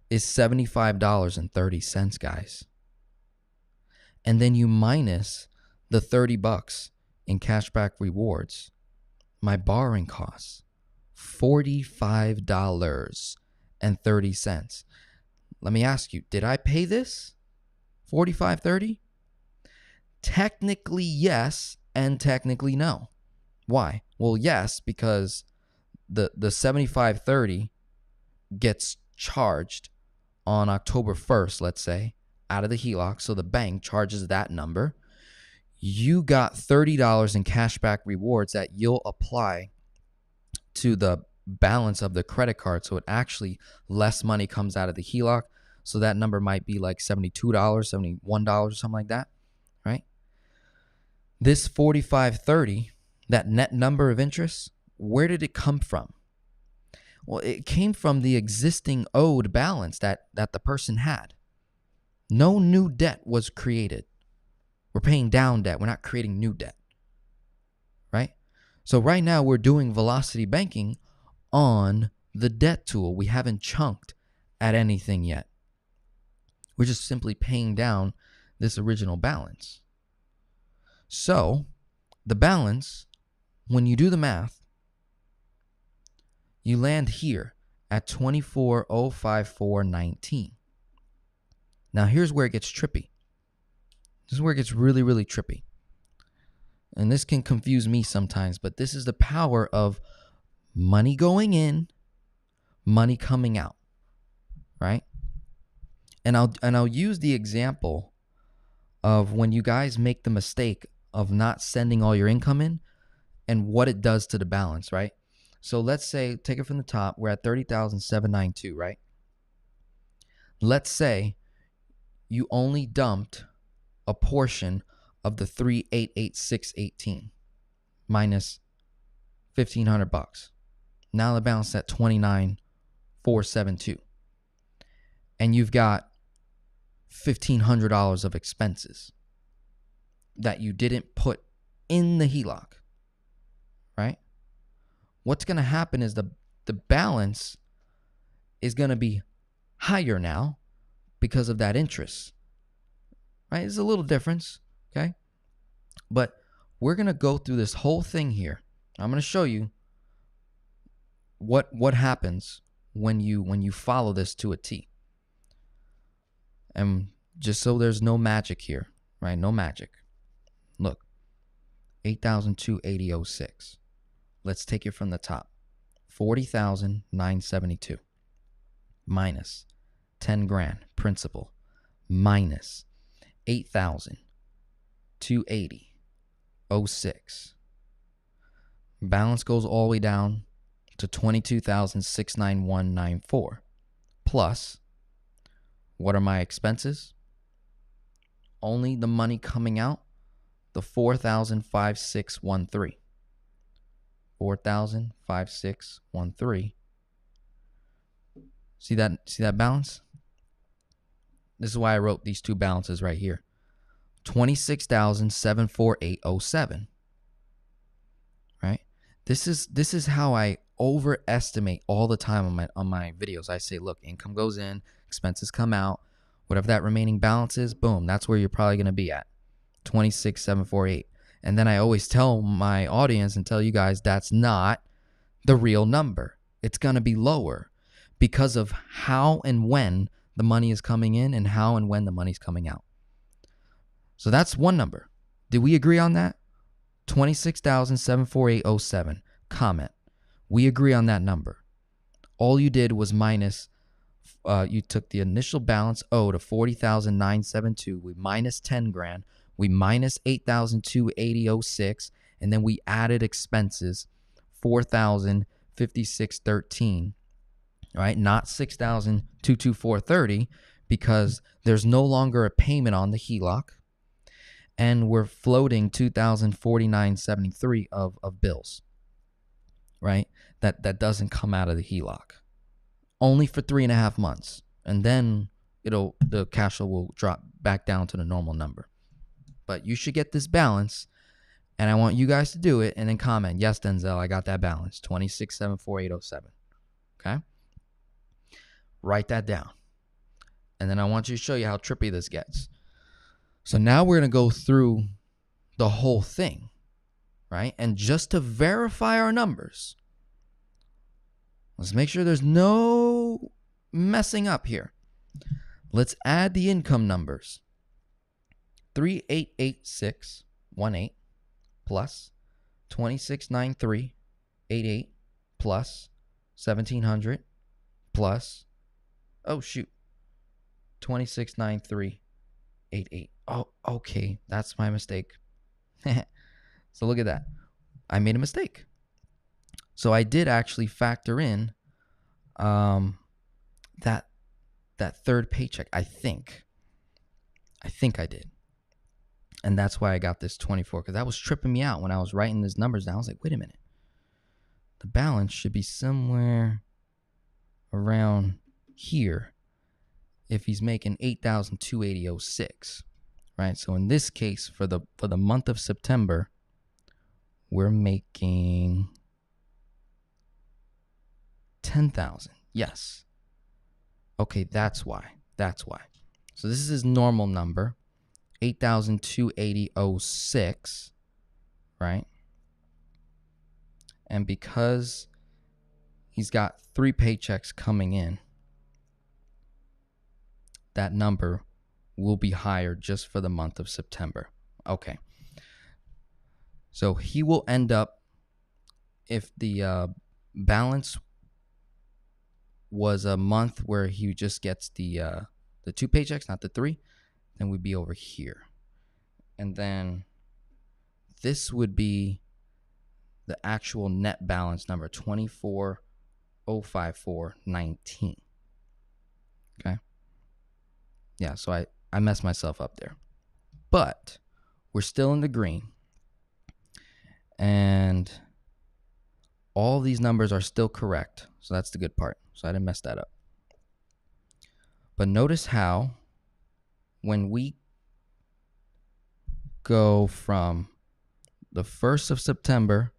is $75.30, guys. And then you minus the $30 in cashback rewards. My borrowing costs, $45.30. Let me ask you, did I pay this? $45.30? Technically yes, and technically no. Why? Well, yes, because the $75.30 gets charged on October 1st, let's say, out of the HELOC. So the bank charges that number. You got $30 in cashback rewards that you'll apply to the balance of the credit card. So it actually less money comes out of the HELOC. So that number might be like $72, $71 or something like that, right? This $45.30, that net number of interest, where did it come from? Well, it came from the existing owed balance that the person had. No new debt was created. We're paying down debt. We're not creating new debt, right? So right now we're doing velocity banking on the debt tool. We haven't chunked at anything yet. We're just simply paying down this original balance. So the balance, when you do the math, you land here at $24,054.19. Now here's where it gets trippy. This is where it gets really, really trippy. And this can confuse me sometimes, but this is the power of money going in, money coming out, right? And I'll use the example of when you guys make the mistake of not sending all your income in and what it does to the balance, right? So let's say, take it from the top, we're at $30,792, right? Let's say you only dumped a portion of the $3,886.18 minus $1,500. Now the balance is at $29,472. And you've got $1,500 of expenses that you didn't put in the HELOC, right? What's going to happen is the balance is going to be higher now because of that interest, right? It's a little difference, okay? But we're going to go through this whole thing here. I'm going to show you what happens when you follow this to a T. And just so there's no magic here, right? No magic. Look, $8,280.06. Let's take it from the top. $40,972 minus 10 grand principal minus 8,280.06. Balance goes all the way down to 22,691.94 plus, what are my expenses? Only the money coming out, the 4,05613. 4,05613. See that balance? This is why I wrote these two balances right here. 26,748.07. Right? This is how I overestimate all the time on my videos. I say, look, income goes in, expenses come out, whatever that remaining balance is, boom, that's where you're probably going to be at. 26,748. And then I always tell my audience and tell you guys that's not the real number. It's going to be lower because of how and when the money is coming in and how and when the money's coming out. So that's one number. Did we agree on that? 26,748.07. Comment. We agree on that number. All you did was minus, you took the initial balance owed of 40,972. We minus 10 grand. We minus 8,280.06. And then we added expenses, 4,056.13. Right? Not 6,224.30 because there's no longer a payment on the HELOC. And we're floating 2,049.73 of bills, right? That doesn't come out of the HELOC. Only for 3.5 months. And then the cash flow will drop back down to the normal number. But you should get this balance, and I want you guys to do it and then comment, yes, Denzel, I got that balance, 26,748.07. Okay? Write that down. And then I want you to show you how trippy this gets. So now we're going to go through the whole thing, right? And just to verify our numbers, let's make sure there's no messing up here. Let's add the income numbers. 388618 plus 269388 plus 1700 plus, oh shoot, 269388. Oh, okay, that's my mistake. So look at that. I made a mistake. So I did actually factor in that third paycheck, I think I did. And that's why I got this 24, because that was tripping me out when I was writing these numbers down. I was like, wait a minute. The balance should be somewhere around here if he's making 8,280.06. Right? So in this case, for the month of September, we're making 10,000. Yes. Okay, that's why. So this is his normal number, 8,280.06, right? And because he's got 3 paychecks coming in, that number will be higher just for the month of September. Okay. So he will end up, if the balance was a month where he just gets the 2 paychecks, not the 3, then we'd be over here. And then this would be the actual net balance number, 24,054.19. Okay. Yeah, so I messed myself up there. But we're still in the green. And all these numbers are still correct. So that's the good part. So I didn't mess that up. But notice how when we go from the 1st of September,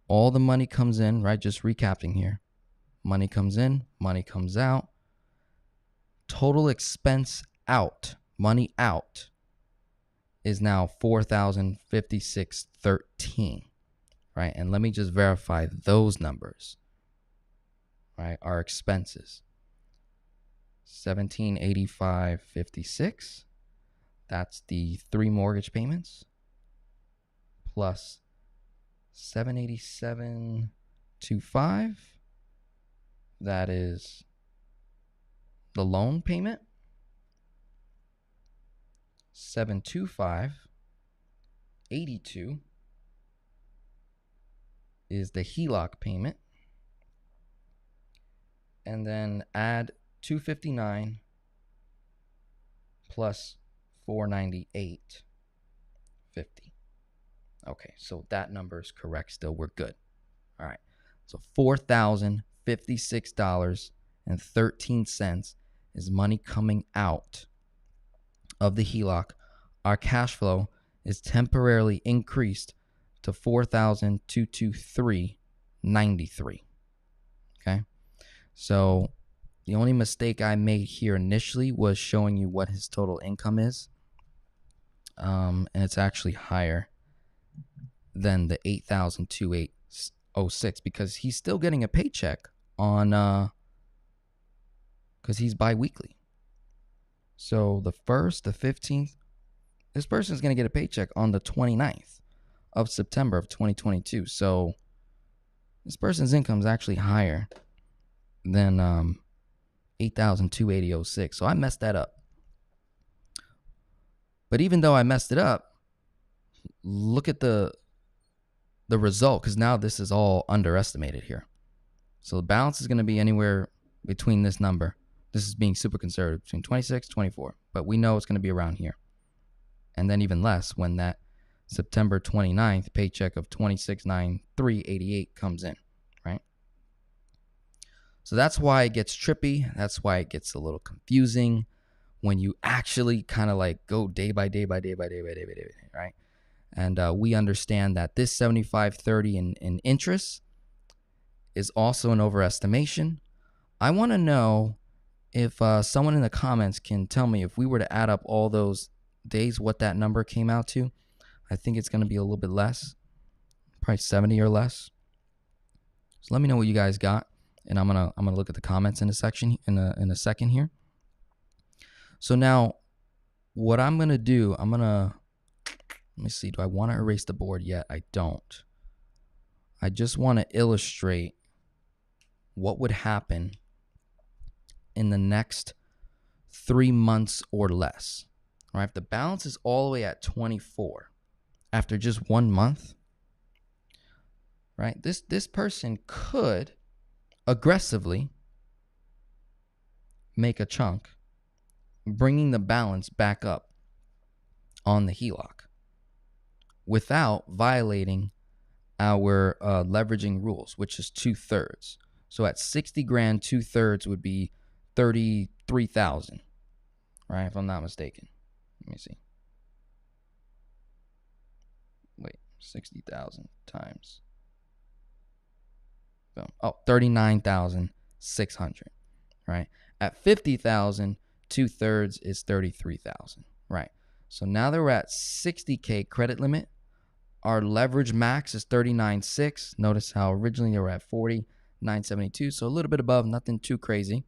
all the money comes in, right? Just recapping here. Money comes in, money comes out. Total expense out, money out, is now 4,056.13, right? And let me just verify those numbers, right? Our expenses, 1,785.56. That's the 3 mortgage payments, plus 787.25. That is the loan payment. 725.82 is the HELOC payment. And then add 259 plus 498.56. $4,650. Okay, so that number is correct still. We're good. All right. So $4,056.13 is money coming out of the HELOC. Our cash flow is temporarily increased to $4,223.93. Okay. So the only mistake I made here initially was showing you what his total income is. And it's actually higher than the $8,206 because he's still getting a paycheck on because he's bi-weekly. So the 1st, the 15th, this person is going to get a paycheck on the 29th of September of 2022. So this person's income is actually higher than $8,280.06. So I messed that up. But even though I messed it up, look at the result, because now this is all underestimated here. So the balance is going to be anywhere between this number. This is being super conservative, between 26, 24. But we know it's going to be around here. And then even less when that September 29th paycheck of $26,903.88 comes in, right? So that's why it gets trippy. That's why it gets a little confusing when you actually kind of like go day by day, right? And we understand that this $75.30 in interest is also an overestimation. I want to know if someone in the comments can tell me if we were to add up all those days, what that number came out to. I think it's going to be a little bit less, probably 70 or less. So let me know what you guys got, and I'm gonna look at the comments in a second here. So now, what I'm gonna do, let me see. Do I want to erase the board yet? I don't. I just want to illustrate what would happen in the next 3 months or less. All right, if the balance is all the way at 24 after just 1 month, right? This person could aggressively make a chunk, bringing the balance back up on the HELOC without violating our leveraging rules, which is 2/3. So at 60 grand, 2/3 would be 33,000, right? If I'm not mistaken. Let me see. Wait, 60,000 times. Oh, 39,600, right? At 50,000, 2/3 is 33,000, right? So now that we're at 60K credit limit, our leverage max is 39.6. Notice how originally they were at 40,972, so a little bit above, nothing too crazy.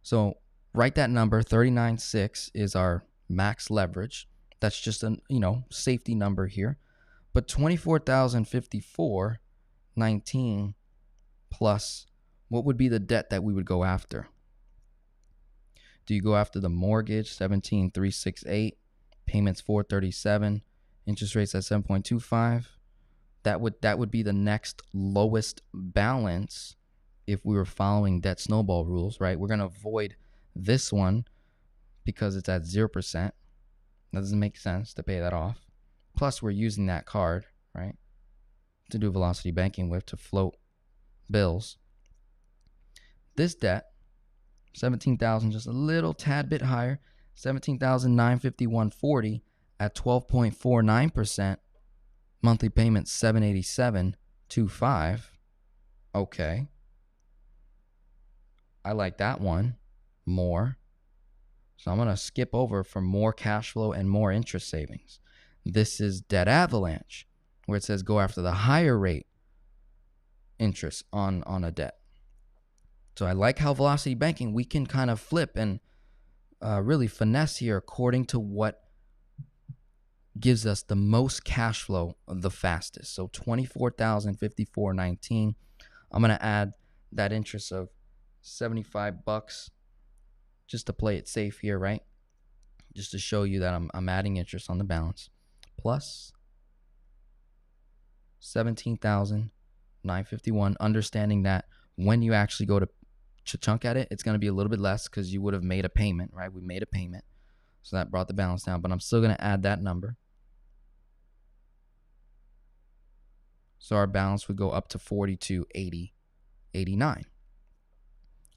So write that number, 39.6 is our max leverage. That's just a safety number here. But 24,054.19 plus, what would be the debt that we would go after? Do you go after the mortgage, 17,368, payments 437, interest rates at 7.25? That would be the next lowest balance if we were following debt snowball rules, right? We're going to avoid this one because it's at 0%. That doesn't make sense to pay that off. Plus, we're using that card, right, to do velocity banking with, to float bills. This debt, 17,000, just a little tad bit higher, 17,951.40 at 12.49%. Monthly payment 787.25. Okay. I like that one more. So I'm going to skip over for more cash flow and more interest savings. This is debt avalanche, where it says go after the higher rate interest on a debt. So I like how velocity banking, we can kind of flip and really finesse here according to what gives us the most cash flow the fastest. So 24,054.19. I'm going to add that interest of $75 just to play it safe here, right? Just to show you that I'm adding interest on the balance. Plus 17,951, understanding that when you actually go to chunk at it, it's going to be a little bit less because you would have made a payment, right? We made a payment. So that brought the balance down, but I'm still going to add that number. So our balance would go up to 42,8089.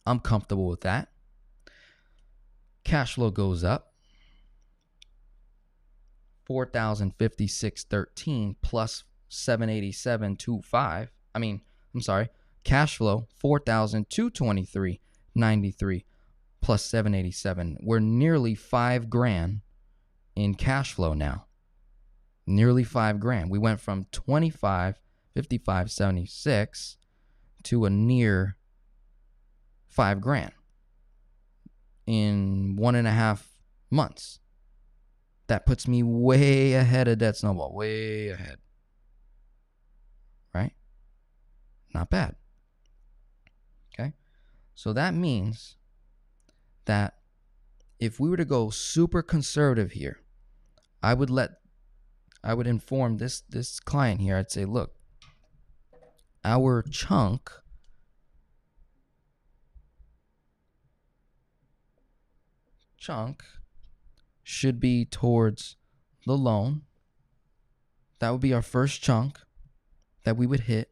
I'm comfortable with that. Cash flow goes up. 4,056.13 plus 787.25. Cash flow 4,223.93 plus 787. We're nearly $5,000 in cash flow now. Nearly $5,000. We went from 25.55.76 to a near $5,000 in 1.5 months. That puts me way ahead of Debt Snowball. Way ahead. Right? Not bad. Okay? So that means that if we were to go super conservative here, I would inform this client here. I'd say, look, our chunk should be towards the loan. That would be our first chunk that we would hit.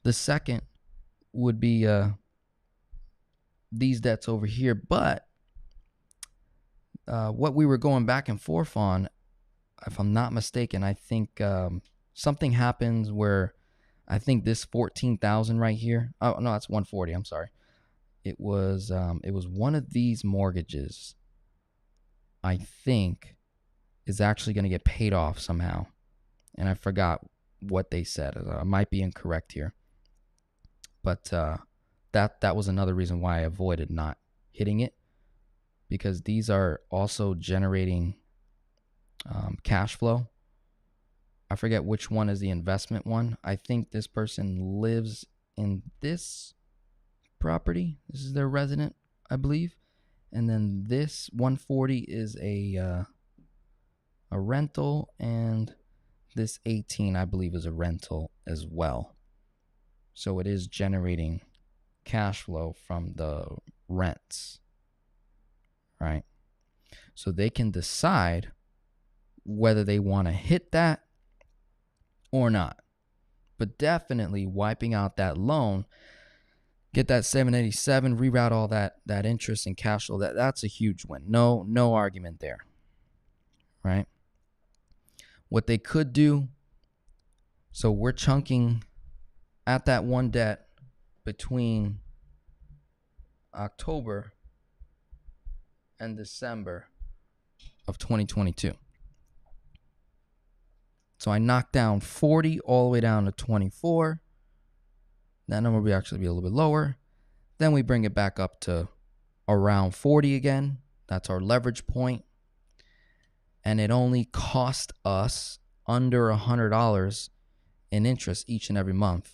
The second would be these debts over here. But what we were going back and forth on, if I'm not mistaken, I think something happens where I think this 14,000 right here. Oh no, that's 140. I'm sorry. It was one of these mortgages, I think, is actually going to get paid off somehow. And I forgot what they said. I might be incorrect here. But that was another reason why I avoided not hitting it, because these are also generating cash flow. I forget which one is the investment one. I think this person lives in this property. This is their resident, I believe. And then this 140 is a rental, and this 18, I believe, is a rental as well. So it is generating cash flow from the rents, right? So they can decide whether they want to hit that or not. But definitely wiping out that loan, get that 787, reroute all that interest and cash flow. That's a huge win. No argument there, right? What they could do, so we're chunking at that one debt between October and December of 2022. So I knocked down 40 all the way down to 24. That number will actually be a little bit lower. Then we bring it back up to around 40 again. That's our leverage point. And it only cost us under $100 in interest each and every month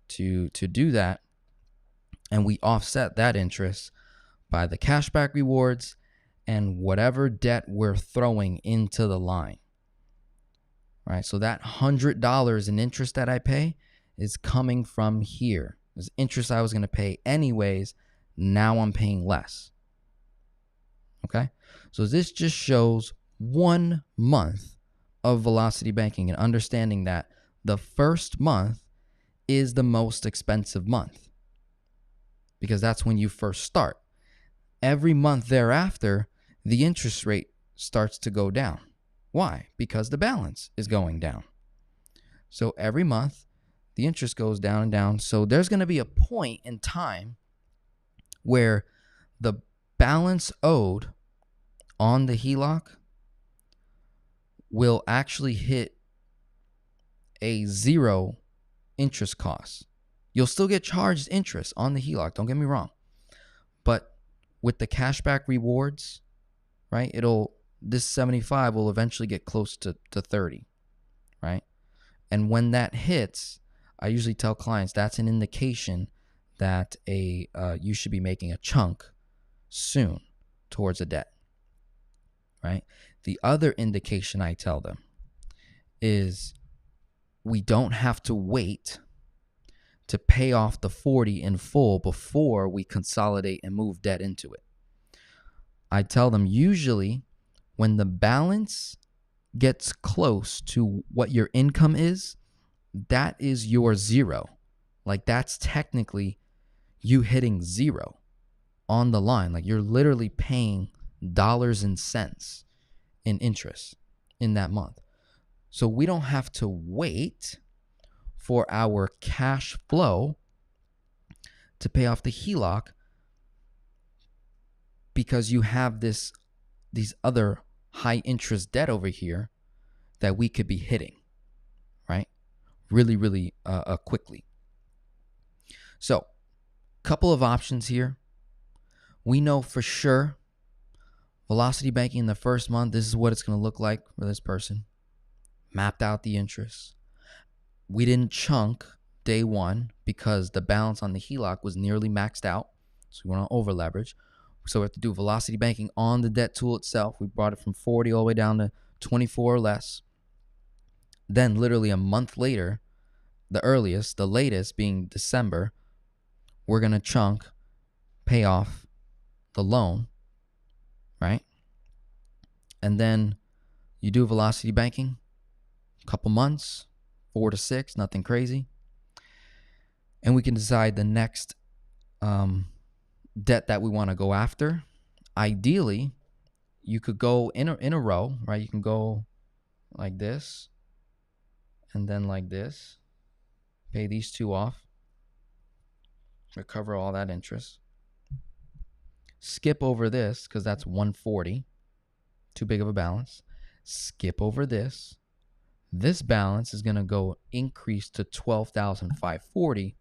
to do that. And we offset that interest by the cashback rewards and whatever debt we're throwing into the line. Right? So that $100 in interest that I pay is coming from here. There's interest I was going to pay anyways. Now I'm paying less. Okay? So this just shows 1 month of velocity banking and understanding that the first month is the most expensive month, because that's when you first start. Every month thereafter, the interest rate starts to go down. Why? Because the balance is going down. So every month, the interest goes down and down. So there's going to be a point in time where the balance owed on the HELOC will actually hit a zero interest cost. You'll still get charged interest on the HELOC, don't get me wrong. But with the cashback rewards, right, this 75 will eventually get close to 30, right? And when that hits, I usually tell clients that's an indication that you should be making a chunk soon towards a debt, right? The other indication I tell them is we don't have to wait to pay off the 40 in full before we consolidate and move debt into it. I tell them usually when the balance gets close to what your income is, that is your zero. Like, that's technically you hitting zero on the line. Like, you're literally paying dollars and cents in interest in that month. So we don't have to wait for our cash flow to pay off the HELOC because you have these other high interest debt over here that we could be hitting, right? Really, really quickly. So, couple of options here. We know for sure velocity banking in the first month, this is what it's going to look like for this person. Mapped out the interest. We didn't chunk day one because the balance on the HELOC was nearly maxed out. So we want to over leverage. So we have to do velocity banking on the debt tool itself. We brought it from 40 all the way down to 24 or less. Then literally a month later, the earliest, the latest being December, we're going to chunk, pay off the loan, right? And then you do velocity banking, a couple months, 4 to 6, nothing crazy. And we can decide the next debt that we want to go after. Ideally, you could go in a row, right? You can go like this and then like this. Pay these two off. Recover all that interest. Skip over this because that's 140. Too big of a balance. Skip over this. This balance is going to go increase to $12,540. And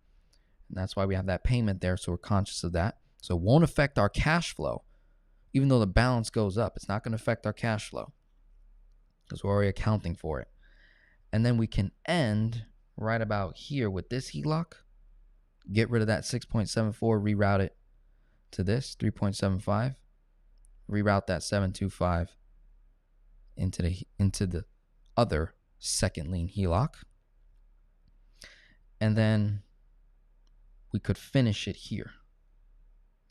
that's why we have that payment there. So we're conscious of that. So it won't affect our cash flow. Even though the balance goes up, it's not going to affect our cash flow because we're already accounting for it. And then we can end right about here with this HELOC. Get rid of that 6.74, reroute it to this 3.75. Reroute that 725 into the other second lien HELOC. And then we could finish it here.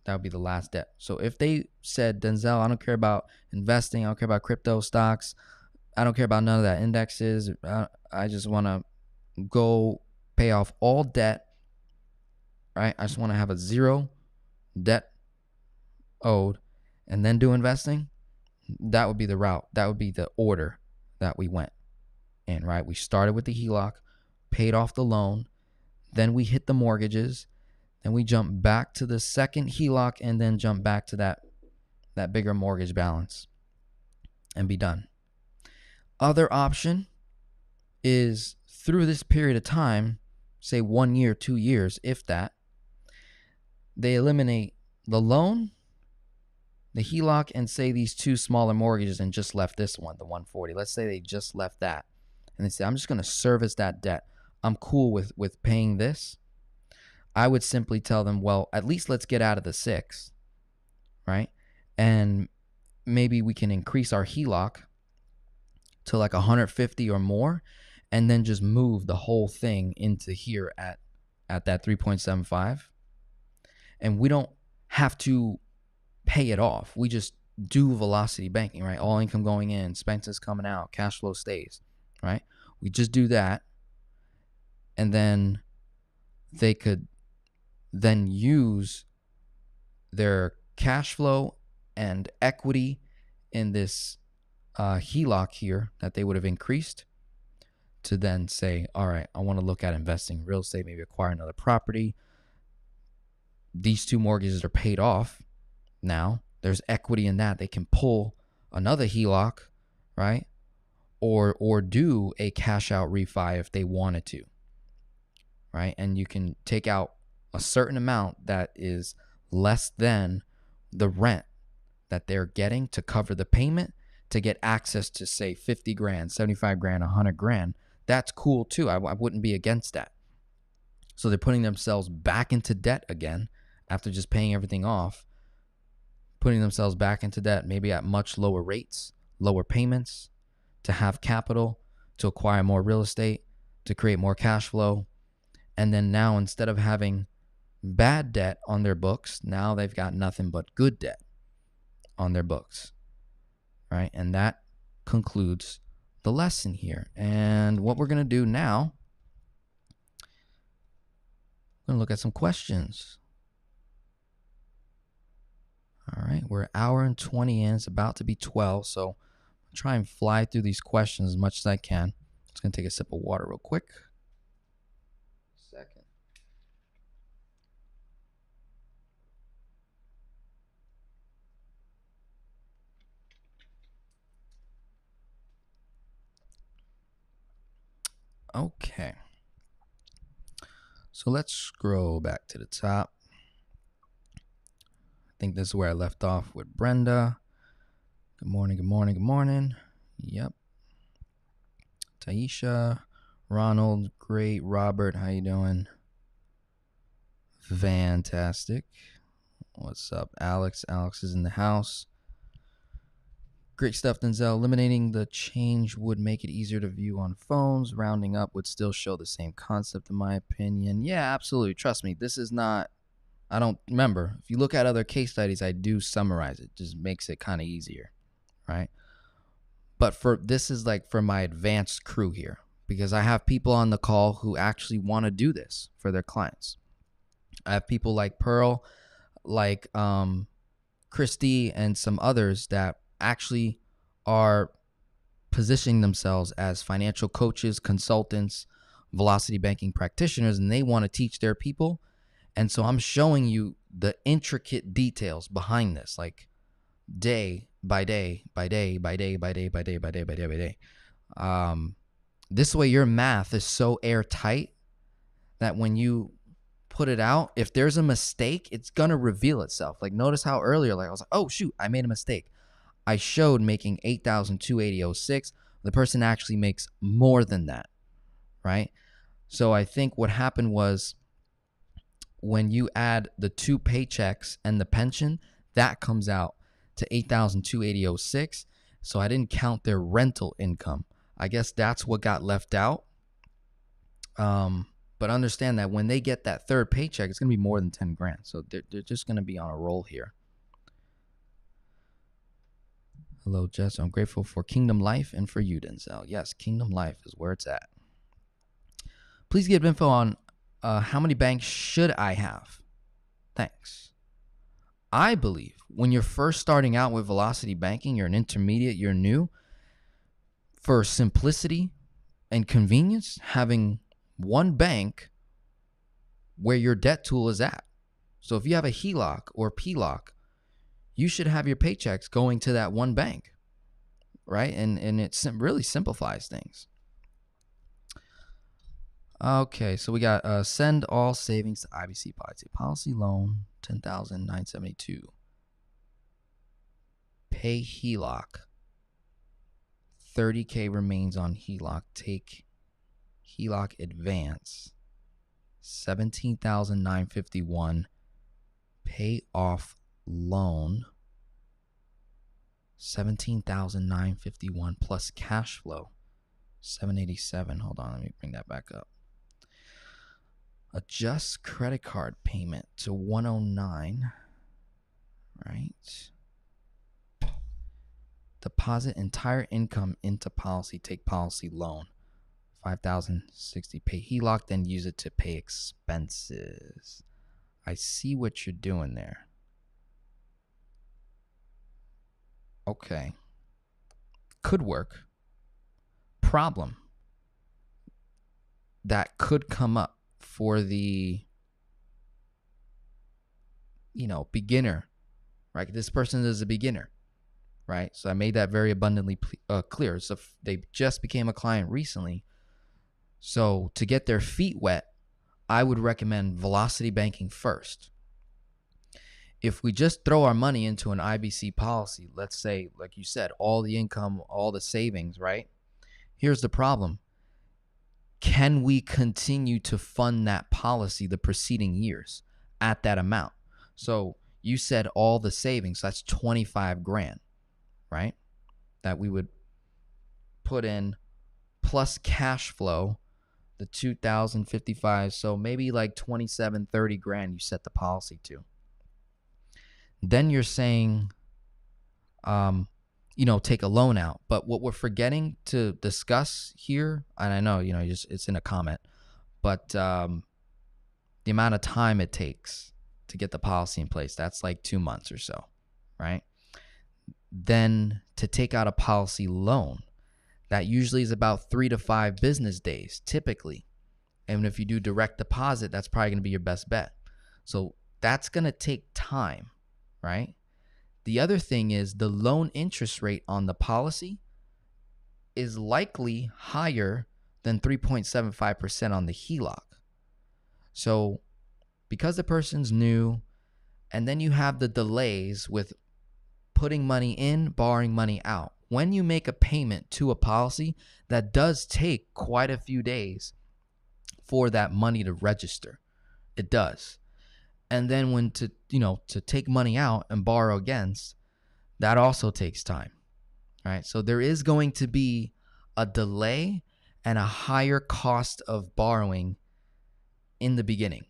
That would be the last debt. So if they said, Denzel, I don't care about investing. I don't care about crypto stocks. I don't care about none of that indexes. I just want to go pay off all debt. Right? I just want to have a zero debt owed and then do investing. That would be the route. That would be the order that we went in, right? We started with the HELOC, paid off the loan. Then we hit the mortgages. Then we jump back to the second HELOC and then jump back to that bigger mortgage balance and be done. Other option is through this period of time, say 1 year, 2 years, if that, they eliminate the loan, the HELOC, and say these two smaller mortgages and just left this one, the 140. Let's say they just left that. And they say, I'm just going to service that debt. I'm cool with paying this. I would simply tell them, well, at least let's get out of the 6, right? And maybe we can increase our HELOC to like 150 or more, and then just move the whole thing into here at that 3.75. And we don't have to pay it off. We just do velocity banking, right? All income going in, expenses coming out, cash flow stays, right? We just do that. And then they could then use their cash flow and equity in this HELOC here that they would have increased to then say, all right, I want to look at investing in real estate, maybe acquire another property. These two mortgages are paid off now. There's equity in that. They can pull another HELOC, right? Or do a cash out refi if they wanted to, right? And you can take out a certain amount that is less than the rent that they're getting to cover the payment to get access to, say, 50 grand, 75 grand, 100 grand. That's cool too. I wouldn't be against that. So they're putting themselves back into debt again after just paying everything off, putting themselves back into debt, maybe at much lower rates, lower payments, to have capital, to acquire more real estate, to create more cash flow. And then now, instead of having bad debt on their books, now they've got nothing but good debt on their books, right? And that concludes the lesson here. And what we're going to do now We're going to look at some questions. All right, we're an hour and 20 in. It's about to be 12, so I'll try and fly through these questions as much as I can. Just going to take a sip of water real quick. Second. Okay. So let's scroll back to the top. I think this is where I left off with Brenda. Good morning, good morning, good morning. Yep. Taisha, Ronald, great. Robert, how you doing? Fantastic. What's up, Alex? Alex is in the house. Great stuff, Denzel. Eliminating the change would make it easier to view on phones. Rounding up would still show the same concept, in my opinion. Yeah, absolutely. Trust me, this is not, I don't remember. If you look at other case studies, I do summarize it. Just makes it kind of easier, right? But this is like for my advanced crew here, because I have people on the call who actually want to do this for their clients. I have people like Pearl, like Christy, and some others that actually are positioning themselves as financial coaches, consultants, velocity banking practitioners, and they want to teach their people. And so I'm showing you the intricate details behind this, like day by day by day by day by day by day by day by day by day. This way your math is so airtight that when you put it out, if there's a mistake, it's gonna reveal itself. Like, notice how earlier, like, I was like, oh shoot, I made a mistake. I showed making $8,280.06. The person actually makes more than that, right? So I think what happened was when you add the 2 paychecks and the pension, that comes out to $8,280.06. So I didn't count their rental income. I guess that's what got left out. But understand that when they get that third paycheck, it's going to be more than 10 grand. So they're just going to be on a roll here. Hello, Jess. I'm grateful for Kingdom Life and for you, Denzel. Yes, Kingdom Life is where it's at. Please give info on how many banks should I have? Thanks. I believe when you're first starting out with velocity banking, you're an intermediate, you're new, for simplicity and convenience, having one bank where your debt tool is at. So if you have a HELOC or PLOC, you should have your paychecks going to that one bank, right? And it really simplifies things. Okay, so we got send all savings to IBC policy. Policy loan, $10,972. Pay HELOC. $30K remains on HELOC. Take HELOC advance. $17,951. Pay off loan. $17,951 plus cash flow. $787. Hold on, let me bring that back up. Adjust credit card payment to $109. Right. Deposit entire income into policy. Take policy loan. $5,060. Pay HELOC, then use it to pay expenses. I see what you're doing there. Okay. Could work. Problem that could come up for the, beginner, right? This person is a beginner, right? So I made that very abundantly clear. So if they just became a client recently, so to get their feet wet, I would recommend velocity banking first. If we just throw our money into an IBC policy, let's say, like you said, all the income, all the savings, right? Here's the problem. Can we continue to fund that policy the preceding years at that amount? So you said all the savings, that's 25 grand, right? That we would put in plus cash flow, the 2,055. So maybe like 27, 30 grand you set the policy to. Then you're saying, take a loan out. But what we're forgetting to discuss here, and I know, it's in a comment, but the the amount of time it takes to get the policy in place. That's like 2 months or so, right? Then to take out a policy loan, that usually is about 3 to 5 business days, typically. And if you do direct deposit, that's probably going to be your best bet. So that's going to take time, right? The other thing is the loan interest rate on the policy is likely higher than 3.75% on the HELOC. So because the person's new, and then you have the delays with putting money in, borrowing money out. When you make a payment to a policy, that does take quite a few days for that money to register. It does. And then when to take money out and borrow against, that also takes time. All right. So there is going to be a delay and a higher cost of borrowing in the beginning.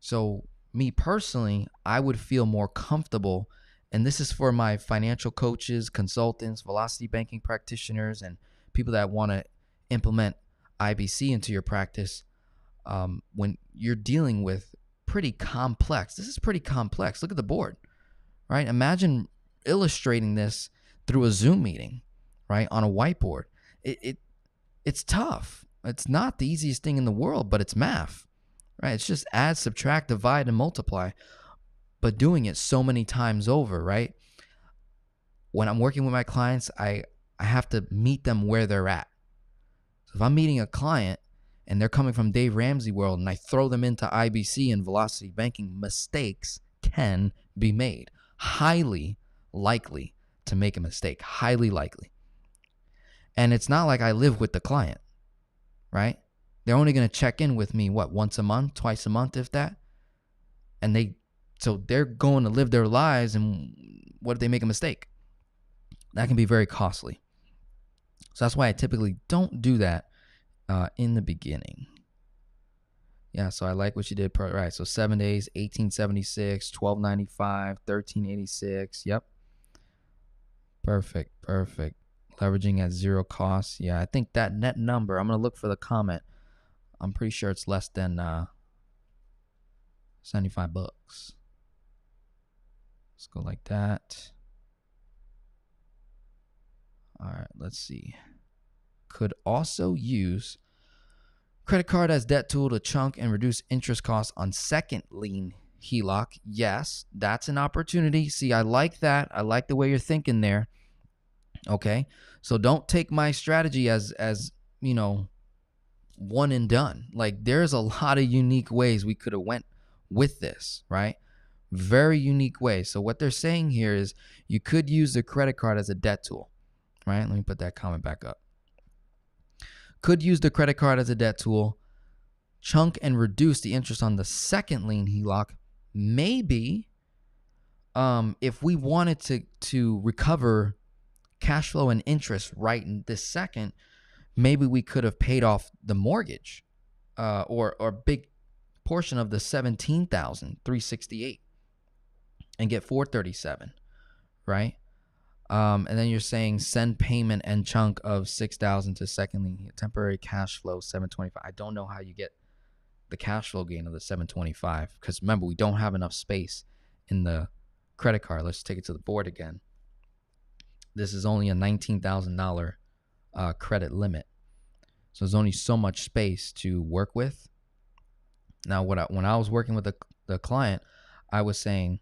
So me personally, I would feel more comfortable, and this is for my financial coaches, consultants, velocity banking practitioners, and people that want to implement IBC into your practice. When you're dealing with pretty complex, this is pretty complex. Look at the board, right? Imagine illustrating this through a Zoom meeting, right? On a whiteboard. It's tough. It's not the easiest thing in the world, but it's math, right? It's just add, subtract, divide, and multiply, but doing it so many times over, right? When I'm working with my clients, I have to meet them where they're at. So if I'm meeting a client and they're coming from Dave Ramsey world and I throw them into IBC and velocity banking, mistakes can be made. Highly likely to make a mistake. Highly likely. And it's not like I live with the client, right? They're only going to check in with me, once a month, twice a month, if that. And so they're going to live their lives, and what if they make a mistake? That can be very costly. So that's why I typically don't do that in the beginning. Yeah, so I like what you did. Right, so 7 days, 1876, 1295, 1386. Yep. Perfect. Leveraging at zero cost. Yeah, I think that net number, I'm going to look for the comment. I'm pretty sure it's less than $75. Let's go like that. All right, let's see. Could also use credit card as debt tool to chunk and reduce interest costs on second lien HELOC. Yes, that's an opportunity. See, I like that. I like the way you're thinking there. Okay, so don't take my strategy as one and done. Like, there's a lot of unique ways we could have went with this, right? Very unique ways. So what they're saying here is you could use the credit card as a debt tool, right? Let me put that comment back up. Could use the credit card as a debt tool, chunk and reduce the interest on the second lien HELOC. Maybe if we wanted to recover cash flow and interest right in this second, maybe we could have paid off the mortgage or a big portion of the $17,368 and get $437, right? And then you're saying send payment and chunk of $6,000 to second lien, temporary cash flow $725. I don't know how you get the cash flow gain of the $725, because remember, we don't have enough space in the credit card. Let's take it to the board again. This is only a $19,000 credit limit, so there's only so much space to work with. Now, when I was working with the client, I was saying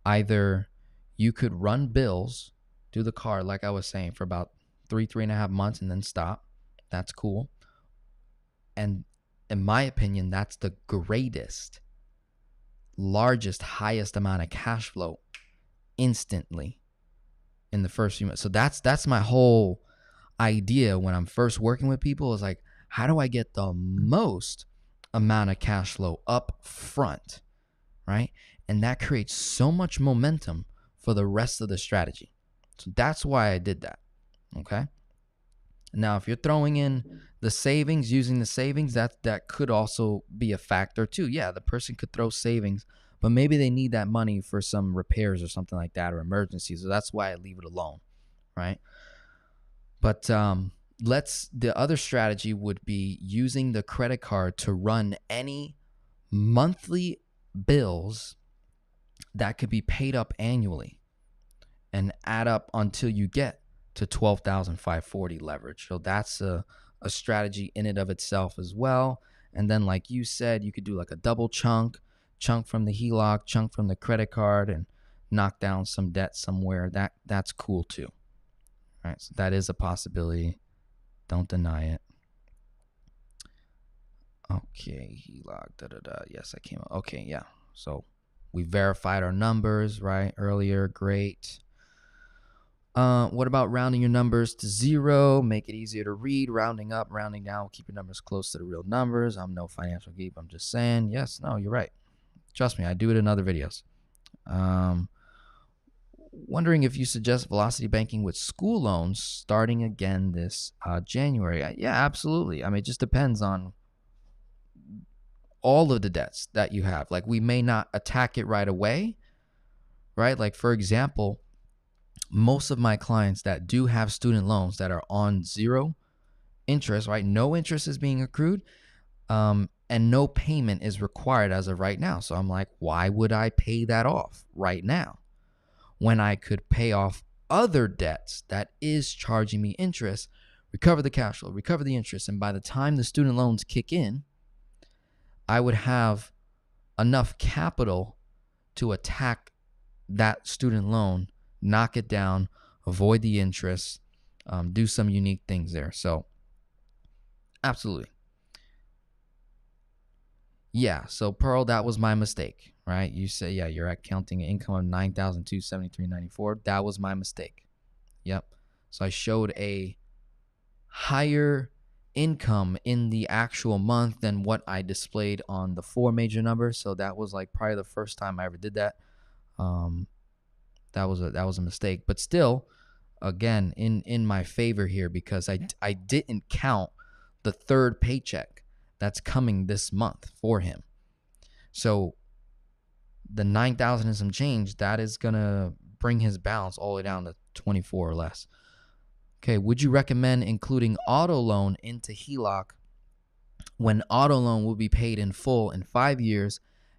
either you could run bills, do the card like I was saying for about 3.5 months and then stop. That's cool. And in my opinion, that's the greatest, largest, highest amount of cash flow instantly in the first few months. So that's my whole idea when I'm first working with people, is like, how do I get the most amount of cash flow up front, right? And that creates so much momentum for the rest of the strategy. So that's why I did that, okay? Now, if you're throwing in the savings, using the savings, that could also be a factor too. Yeah, the person could throw savings, but maybe they need that money for some repairs or something like that, or emergencies. So that's why I leave it alone, right? But the other strategy would be using the credit card to run any monthly bills that could be paid up annually and add up until you get to 12,540 leverage. So that's a strategy in and of itself as well. And then, like you said, you could do like a double chunk from the HELOC, chunk from the credit card, and knock down some debt somewhere. That's cool too. All right, so that is a possibility. Don't deny it. Okay, HELOC, Yes, I came up. Okay, yeah. So we verified our numbers, right, earlier. Great. What about rounding your numbers to 0? Make it easier to read. Rounding up, rounding down. Keep your numbers close to the real numbers. I'm no financial geek. I'm just saying. Yes, no, you're right. Trust me, I do it in other videos. Wondering if you suggest velocity banking with school loans starting again this January. Yeah, absolutely. I mean, it just depends on all of the debts that you have. Like, we may not attack it right away, right? Like, for example, most of my clients that do have student loans that are on 0 interest, right? No interest is being accrued, and no payment is required as of right now. So I'm like, why would I pay that off right now when I could pay off other debts that is charging me interest, recover the cash flow, recover the interest, and by the time the student loans kick in, I would have enough capital to attack that student loan, knock it down, avoid the interest, do some unique things there. So absolutely. Yeah, so Pearl, that was my mistake, right? You say, yeah, you're at counting an income of $9,273.94. That was my mistake. Yep. So I showed a higher income in the actual month than what I displayed on the 4 major numbers. So that was like probably the first time I ever did that. That was a mistake, but still, again, in my favor here, because I didn't count the third paycheck that's coming this month for him. So the 9,000 and some change, that is gonna bring his balance all the way down to 24 or less. Okay, would you recommend including auto loan into HELOC when auto loan will be paid in full in 5 years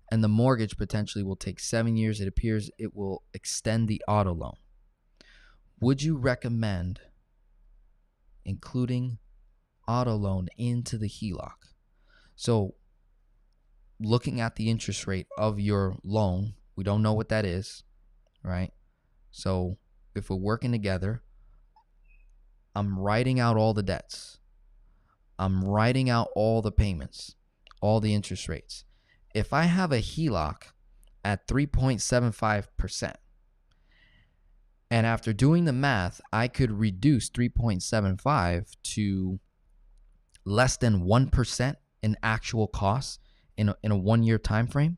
and the mortgage potentially will take 7 years? It appears it will extend the auto loan. Would you recommend including auto loan into the HELOC? So looking at the interest rate of your loan, we don't know what that is, right? So if we're working together, I'm writing out all the debts. I'm writing out all the payments, all the interest rates. If I have a HELOC at 3.75%, and after doing the math, I could reduce 3.75 to less than 1% in actual costs in a 1 year time frame.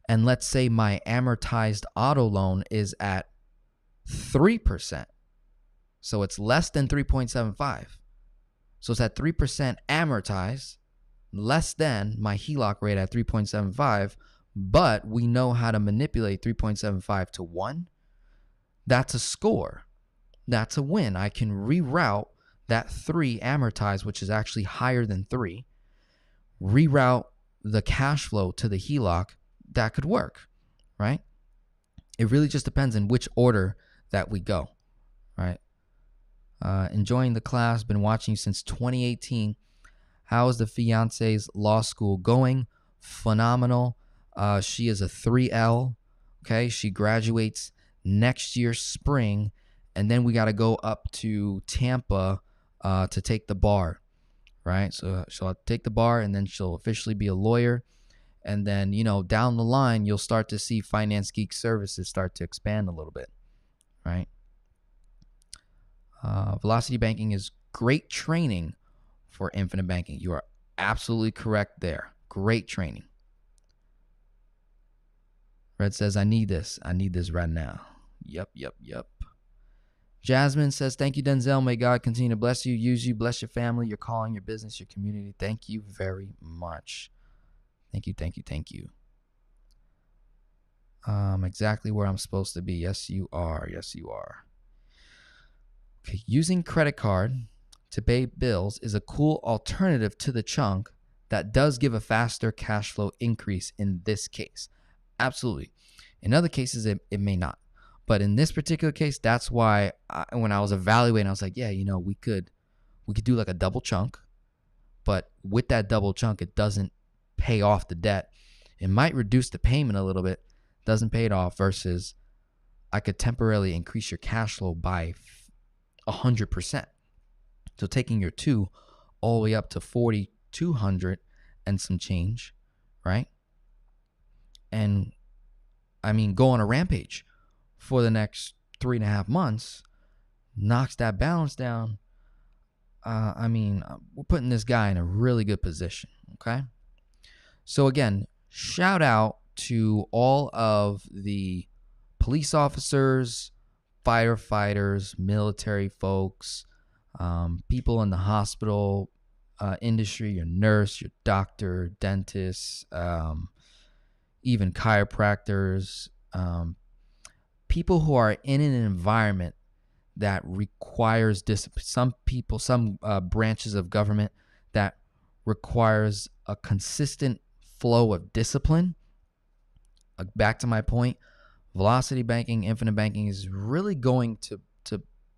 And let's say my amortized auto loan is at 3%. So it's less than 3.75. So it's at 3% amortized, less than my HELOC rate at 3.75, but we know how to manipulate 3.75 to 1. That's a score. That's a win. I can reroute that 3 amortized, which is actually higher than 3, reroute the cash flow to the HELOC. That could work, right? It really just depends in which order that we go, right? Enjoying the class, been watching you since 2018. How is the fiance's law school going? Phenomenal. She is a 3L. Okay, she graduates next year spring, and then we got to go up to Tampa to take the bar, right? So she'll take the bar, and then she'll officially be a lawyer. And then, down the line, you'll start to see Finance Geek services start to expand a little bit, right? Velocity banking is great training for infinite banking. You are absolutely correct there. Great training. Red says, I need this. I need this right now. Yep. Jasmine says, thank you, Denzel. May God continue to bless you, use you, bless your family, your calling, your business, your community. Thank you very much. Thank you. Exactly where I'm supposed to be. Yes, you are. Okay, using credit card to pay bills is a cool alternative to the chunk that does give a faster cash flow increase in this case. Absolutely. In other cases, it may not. But in this particular case, that's why when I was evaluating, I was like, yeah, we could do like a double chunk. But with that double chunk, it doesn't pay off the debt. It might reduce the payment a little bit, doesn't pay it off, versus I could temporarily increase your cash flow by 100%. So taking your 2 all the way up to 4,200 and some change, right? And I mean, go on a rampage for the next 3.5 months, knocks that balance down. We're putting this guy in a really good position, okay? So again, shout out to all of the police officers, firefighters, military folks, people in the hospital industry, your nurse, your doctor, dentist, even chiropractors, people who are in an environment that requires discipline. Some branches of government that requires a consistent flow of discipline. Back to my point, velocity banking, infinite banking is really going to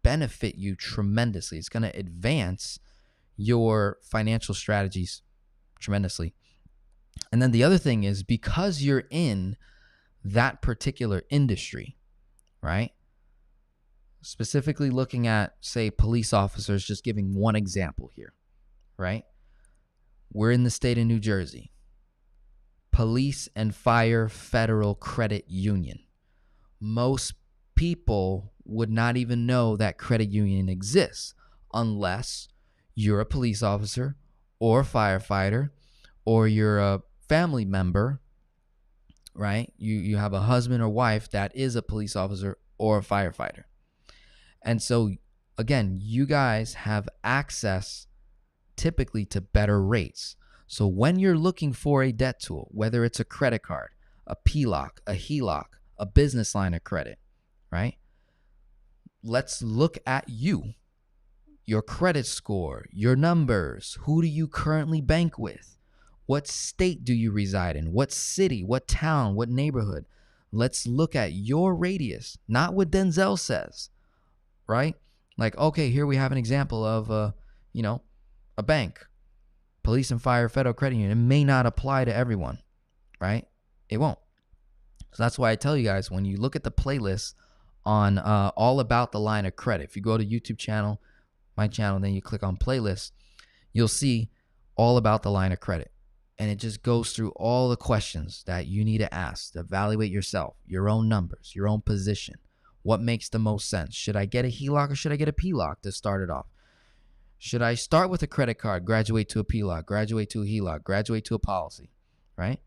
benefit you tremendously. It's going to advance your financial strategies tremendously. And then the other thing is, because you're in that particular industry, right? Specifically looking at, say, police officers, just giving one example here, right? We're in the state of New Jersey. Police and Fire Federal Credit Union. Most people would not even know that credit union exists unless you're a police officer or a firefighter, or you're a family member, right? You have a husband or wife that is a police officer or a firefighter. And so, again, you guys have access typically to better rates. So when you're looking for a debt tool, whether it's a credit card, a PLOC, a HELOC, a business line of credit, right? Let's look at you, your credit score, your numbers. Who do you currently bank with? What state do you reside in? What city, what town, what neighborhood? Let's look at your radius, not what Denzel says, right? Like, okay, here we have an example of, a bank, police and fire federal credit union. It may not apply to everyone, right? It won't. So that's why I tell you guys, when you look at the playlist on all about the line of credit, if you go to YouTube channel, my channel, then you click on playlist, you'll see all about the line of credit. And it just goes through all the questions that you need to ask to evaluate yourself, your own numbers, your own position. What makes the most sense? Should I get a HELOC or should I get a PLOC to start it off? Should I start with a credit card, graduate to a PLOC, graduate to a HELOC, graduate to a policy, right?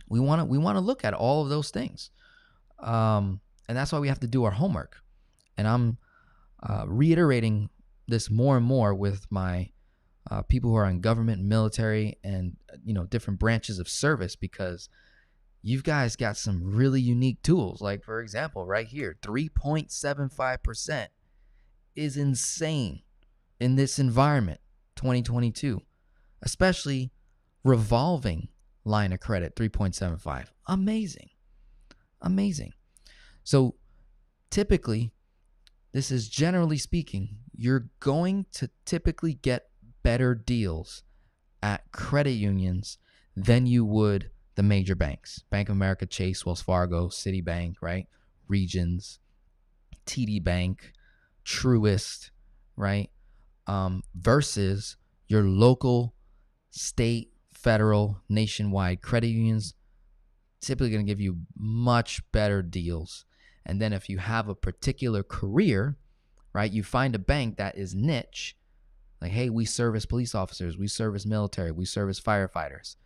We want to look at all of those things. And that's why we have to do our homework. And I'm reiterating this more and more with my people who are in government, military, and different branches of service, because you guys got some really unique tools. Like, for example, right here, 3.75% is insane in this environment, 2022, especially revolving line of credit, 3.75. Amazing. So typically, this is generally speaking, you're going to typically get better deals at credit unions than you would the major banks. Bank of America, Chase, Wells Fargo, Citibank, right? Regions, TD Bank, Truist, right? Versus your local, state, federal, nationwide credit unions, typically going to give you much better deals. And then if you have a particular career, right, you find a bank that is niche, like, hey, we service police officers, we service military, we service firefighters.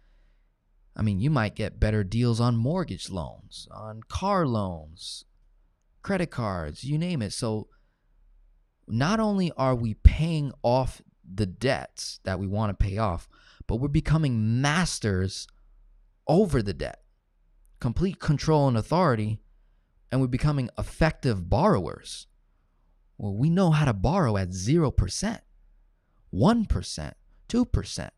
I mean, you might get better deals on mortgage loans, on car loans, credit cards, you name it. So not only are we paying off the debts that we want to pay off, but we're becoming masters over the debt, complete control and authority, and we're becoming effective borrowers. Well, we know how to borrow at 0%, 1%, 2%.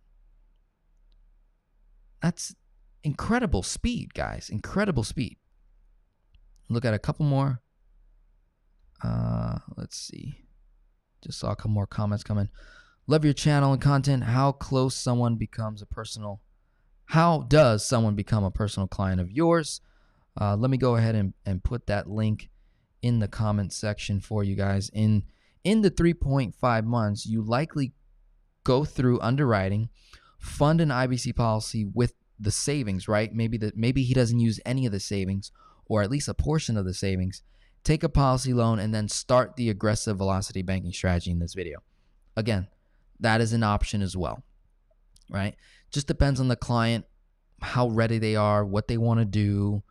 That's incredible speed, guys. Incredible speed. Look at a couple more. Let's see. Just saw a couple more comments coming. Love your channel and content. How does someone become a personal client of yours? Let me go ahead and put that link in the comment section for you guys. In the 3.5 months, you likely go through underwriting, fund an IBC policy with the savings, right? Maybe he doesn't use any of the savings, or at least a portion of the savings. Take a policy loan and then start the aggressive velocity banking strategy in this video. Again, that is an option as well, right? Just depends on the client, how ready they are, what they want to do.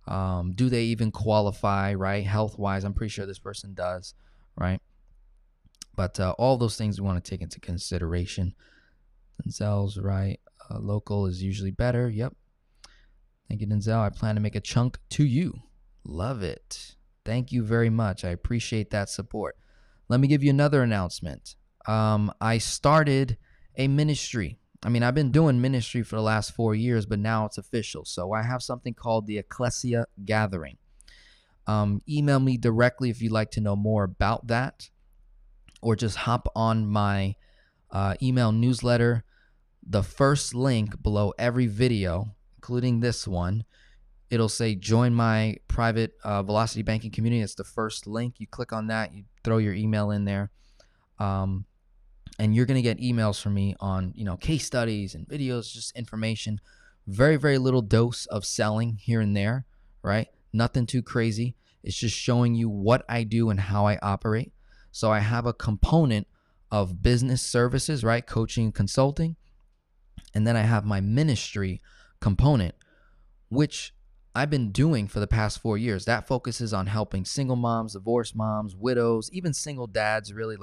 Do they even qualify, right? Health-wise, I'm pretty sure this person does, right? But all those things we want to take into consideration. Denzel's right. Local is usually better. Yep. Thank you, Denzel. I plan to make a chunk to you. Love it. Thank you very much. I appreciate that support. Let me give you another announcement. I started a ministry. I mean, I've been doing ministry for the last 4 years, but now it's official. So I have something called the Ecclesia Gathering. Email me directly if you'd like to know more about that, or just hop on my email newsletter. The first link below every video, including this one, it'll say join my private velocity banking community. It's the first link. You click on that, you throw your email in there, and you're going to get emails from me on, case studies and videos, just information. Very, very little dose of selling here and there, right? Nothing too crazy. It's just showing you what I do and how I operate. So I have a component of business services, right? Coaching and consulting. And then I have my ministry component, which I've been doing for the past 4 years. That focuses on helping single moms, divorced moms, widows, even single dads, really,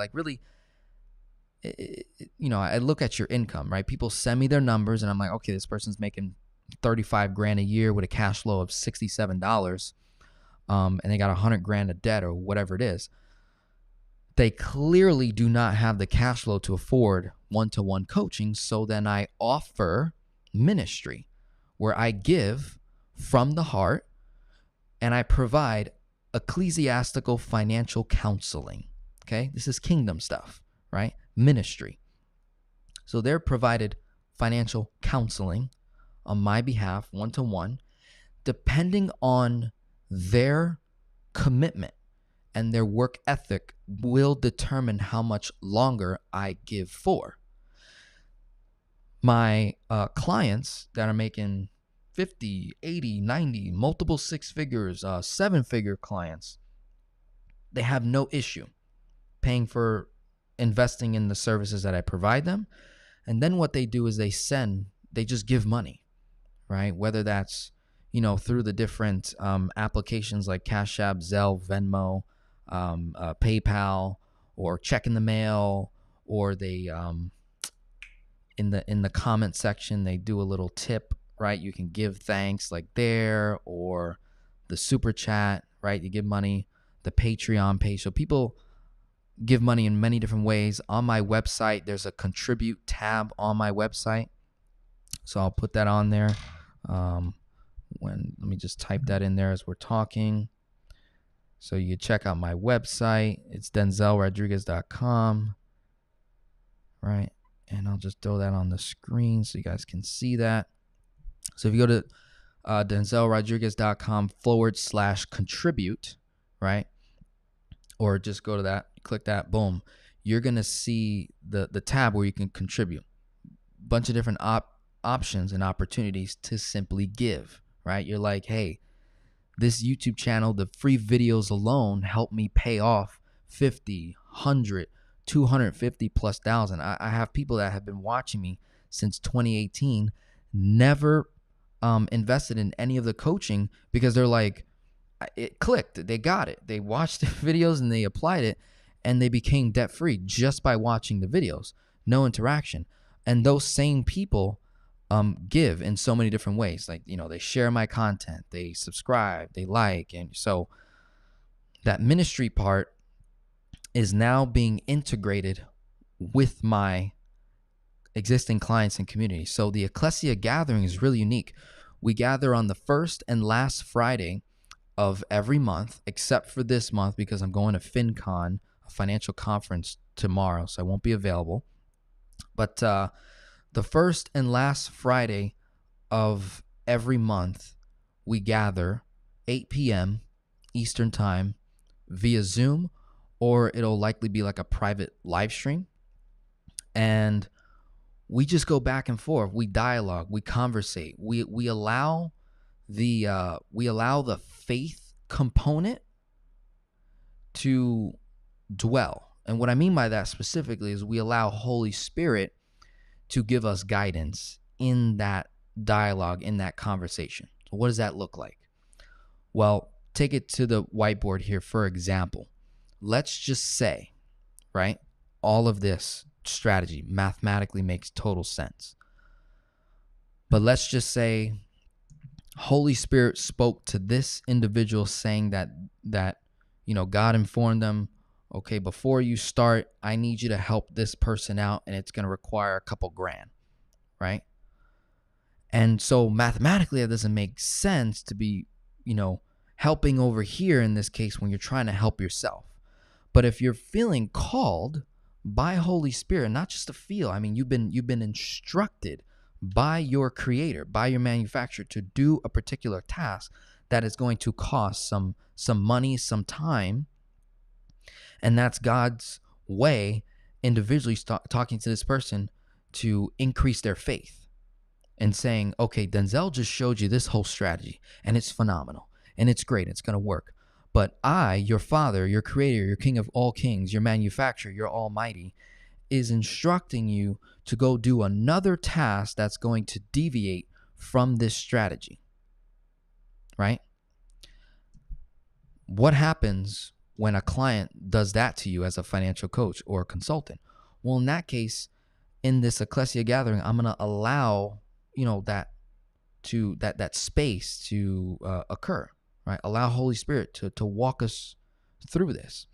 I look at your income, right? People send me their numbers and I'm like, okay, this person's making 35 grand a year with a cash flow of $67. And they got 100 grand of debt or whatever it is. They clearly do not have the cash flow to afford one-to-one coaching. So then I offer ministry where I give from the heart and I provide ecclesiastical financial counseling. Okay. This is kingdom stuff, right? Ministry. So they're provided financial counseling on my behalf, one-to-one, depending on their commitment. And their work ethic will determine how much longer I give for. My clients that are making 50, 80, 90, multiple six figures, 7-figure clients, they have no issue paying for investing in the services that I provide them. And then what they do is they just give money, right? Whether that's, through the different applications like Cash App, Zelle, Venmo, PayPal, or check in the mail, or they in the comment section they do a little tip, right? You can give thanks like there, or the super chat, right? You give money, the Patreon page. So people give money in many different ways. On my website, there's a contribute tab on my website, so I'll put that on there. Let me just type that in there as we're talking. So you can check out my website. It's denzelrodriguez.com, right? And I'll just throw that on the screen so you guys can see that. So if you go to denzelrodriguez.com/contribute, right? Or just go to that, click that, boom. You're going to see the tab where you can contribute. Bunch of different options and opportunities to simply give, right? You're like, hey, this YouTube channel, the free videos alone help me pay off 50, 100, 250 plus thousand. I have people that have been watching me since 2018, never invested in any of the coaching because they're like, it clicked. They got it. They watched the videos and they applied it and they became debt free just by watching the videos. No interaction. And those same people give in so many different ways. Like, they share my content, they subscribe, they like. And so that ministry part is now being integrated with my existing clients and community. So the Ecclesia gathering is really unique. We gather on the first and last Friday of every month, except for this month because I'm going to FinCon, a financial conference, tomorrow, so I won't be available. But the first and last Friday of every month, we gather 8 p.m. Eastern Time via Zoom, or it'll likely be like a private live stream. And we just go back and forth. We dialogue, we conversate, we allow the faith component to dwell. And what I mean by that specifically is we allow Holy Spirit to give us guidance in that dialogue, in that conversation. So what does that look like? Well, take it to the whiteboard here, for example. Let's just say, right, all of this strategy mathematically makes total sense. But let's just say Holy Spirit spoke to this individual saying that God informed them, okay, before you start, I need you to help this person out, and it's going to require a couple grand, right? And so mathematically, it doesn't make sense to be, helping over here in this case when you're trying to help yourself. But if you're feeling called by Holy Spirit, not just to feel, I mean, you've been instructed by your creator, by your manufacturer, to do a particular task that is going to cost some money, some time. And that's God's way, individually talking to this person to increase their faith and saying, okay, Denzel just showed you this whole strategy and it's phenomenal and it's great. It's going to work. But I, your Father, your creator, your King of all kings, your manufacturer, your almighty, is instructing you to go do another task that's going to deviate from this strategy, right? What happens when a client does that to you as a financial coach or a consultant? Well, in that case, in this Ecclesia gathering, I'm going to allow, that space to occur, right? Allow Holy Spirit to walk us through this.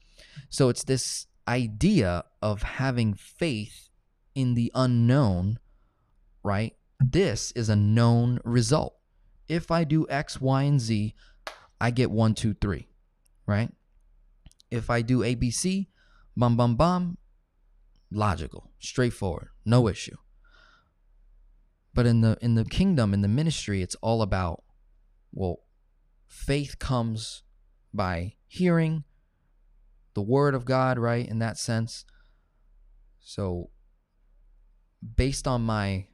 So it's this idea of having faith in the unknown, right? This is a known result. If I do X, Y, and Z, I get 1, 2, 3, right? If I do ABC, bum, bum, bum, logical, straightforward, no issue. But in the kingdom, in the ministry, it's all about, faith comes by hearing the word of God, right? In that sense. So based on my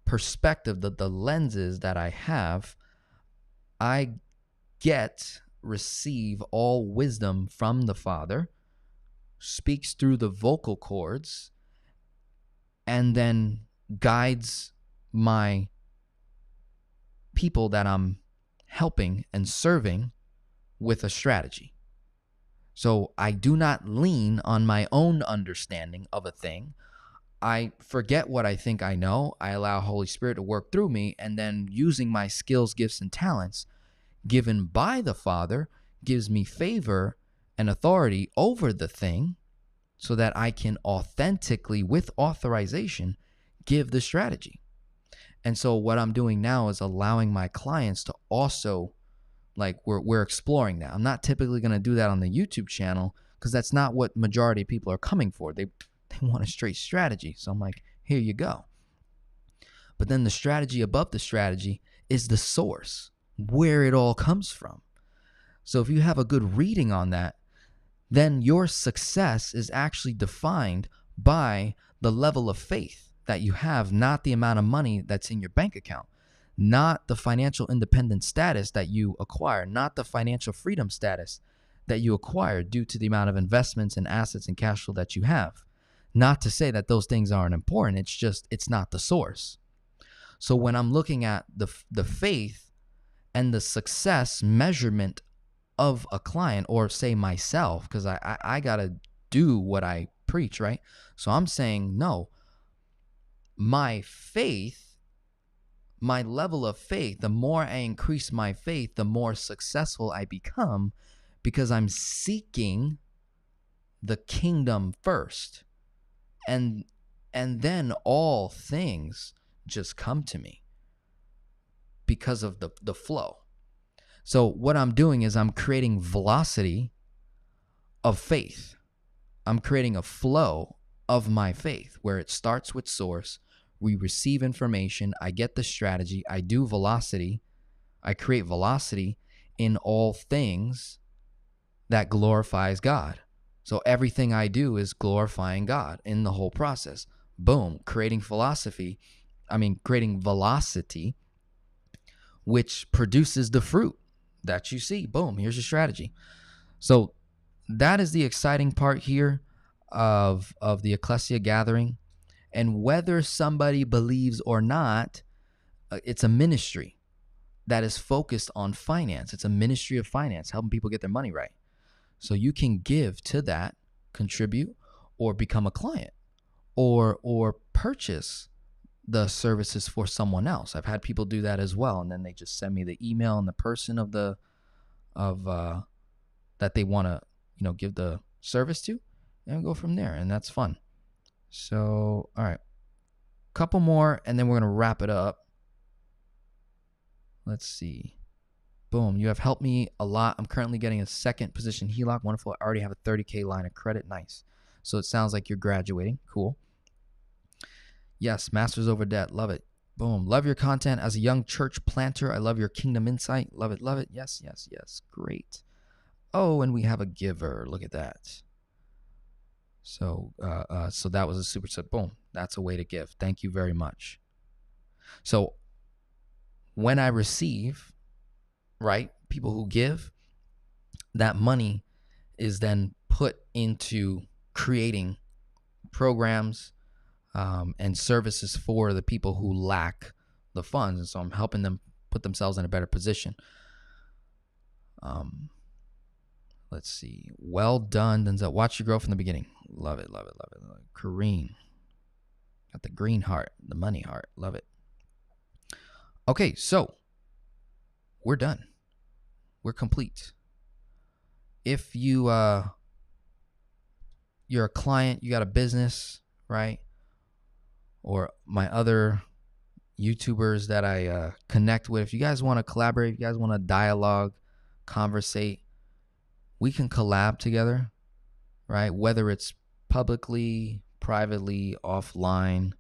perspective, the lenses that I have, I receive all wisdom from the Father, speaks through the vocal cords, and then guides my people that I'm helping and serving with a strategy. So I do not lean on my own understanding of a thing. I forget what I think I know. I allow Holy Spirit to work through me, and then using my skills, gifts, and talents given by the Father gives me favor and authority over the thing so that I can authentically, with authorization, give the strategy. And so what I'm doing now is allowing my clients to also, we're exploring that. I'm not typically going to do that on the YouTube channel because that's not what majority of people are coming for. They want a straight strategy. So I'm like, here you go. But then the strategy above the strategy is the source, where it all comes from. So if you have a good reading on that, then your success is actually defined by the level of faith that you have, not the amount of money that's in your bank account, not the financial independent status that you acquire, not the financial freedom status that you acquire due to the amount of investments and assets and cash flow that you have. Not to say that those things aren't important. It's just, it's not the source. So when I'm looking at the faith and the success measurement of a client, or say myself, because I got to do what I preach, right? So I'm saying, no, my faith, my level of faith, the more I increase my faith, the more successful I become, because I'm seeking the kingdom first. And And then all things just come to me because of the flow. So what I'm doing is I'm creating velocity of faith. I'm creating a flow of my faith where it starts with source. We receive information. I get the strategy. I do velocity. I create velocity in all things that glorifies God. So everything I do is glorifying God in the whole process. Boom, creating velocity, which produces the fruit that you see. Boom, here's your strategy. So that is the exciting part here of the Ecclesia gathering. And whether somebody believes or not, it's a ministry that is focused on finance. It's a ministry of finance, helping people get their money right. So you can give to that, contribute, or become a client, or purchase the services for someone else. I've had people do that as well, and then they just send me the email and the person that they want to give the service to, and go from there, and that's fun. So, all right, couple more, and then we're gonna wrap it up. Let's see. Boom, you have helped me a lot. I'm currently getting a second position HELOC. Wonderful. I already have a 30K line of credit. Nice. So it sounds like you're graduating. Cool. Yes, masters over debt. Love it. Boom. Love your content. As a young church planter, I love your kingdom insight. Love it. Love it. Yes, yes, yes. Great. Oh, and we have a giver. Look at that. So so that was a super set. Boom. That's a way to give. Thank you very much. So when I receive, right, people who give, that money is then put into creating programs and services for the people who lack the funds. And so I'm helping them put themselves in a better position. Let's see. Well done, Denzel. Watch you grow from the beginning. Love it, love it, love it. Love it. Kareem. Got the green heart, the money heart. Love it. Okay, so we're done. We're complete. If you're a client, you got a business, right? Or my other YouTubers that I connect with, if you guys want to collaborate, if you guys want to dialogue, conversate, we can collab together, right? Whether it's publicly, privately, offline.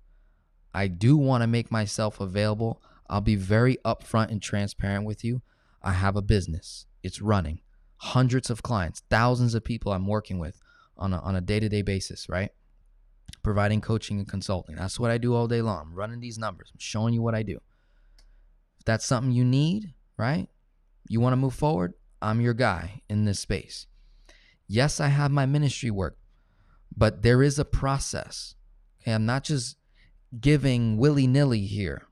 I do want to make myself available. I'll be very upfront and transparent with you. I have a business. It's running. Hundreds of clients, thousands of people I'm working with on a day-to-day basis, right? Providing coaching and consulting. That's what I do all day long. I'm running these numbers. I'm showing you what I do. If that's something you need, right? You want to move forward? I'm your guy in this space. Yes, I have my ministry work, but there is a process. Okay, I'm not just giving willy-nilly here,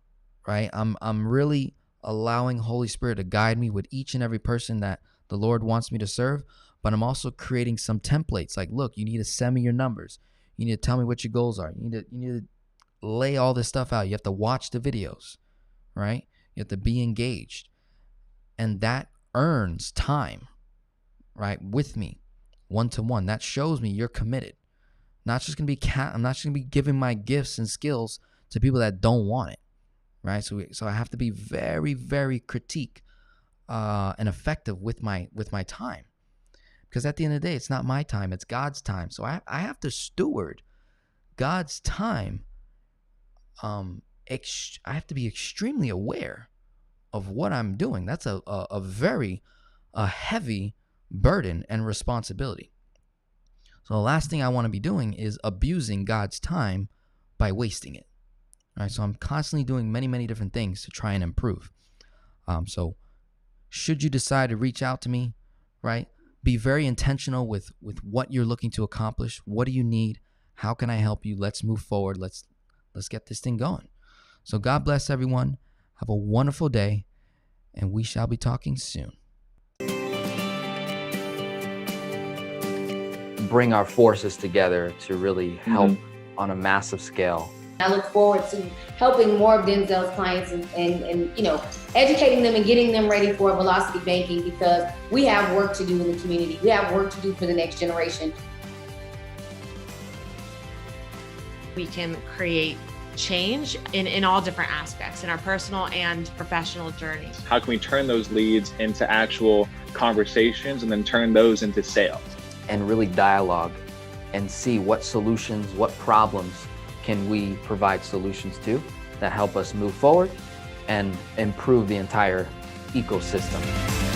right? I'm really allowing Holy Spirit to guide me with each and every person that the Lord wants me to serve, but I'm also creating some templates. Like, look, you need to send me your numbers. You need to tell me what your goals are. You need to lay all this stuff out. You have to watch the videos, right? You have to be engaged. And that earns time, right, with me, one-to-one. That shows me you're committed. I'm not just gonna be giving my gifts and skills to people that don't want it, right? So I have to be very, very critique and effective with my time, because at the end of the day, it's not my time, it's God's time. So I have to steward God's time. I have to be extremely aware of what I'm doing. That's a very heavy burden and responsibility. So the last thing I want to be doing is abusing God's time by wasting it. All right, so I'm constantly doing many, many different things to try and improve. So should you decide to reach out to me, right, be very intentional with what you're looking to accomplish. What do you need? How can I help you? Let's move forward. Let's get this thing going. So God bless everyone. Have a wonderful day, and we shall be talking soon. Bring our forces together to really help on a massive scale. I look forward to helping more of Denzel's clients and educating them and getting them ready for velocity banking, because we have work to do in the community. We have work to do for the next generation. we can create change in all different aspects in our personal and professional journey. How can we turn those leads into actual conversations and then turn those into sales? And really dialogue and see what solutions, what problems can we provide solutions to that help us move forward and improve the entire ecosystem.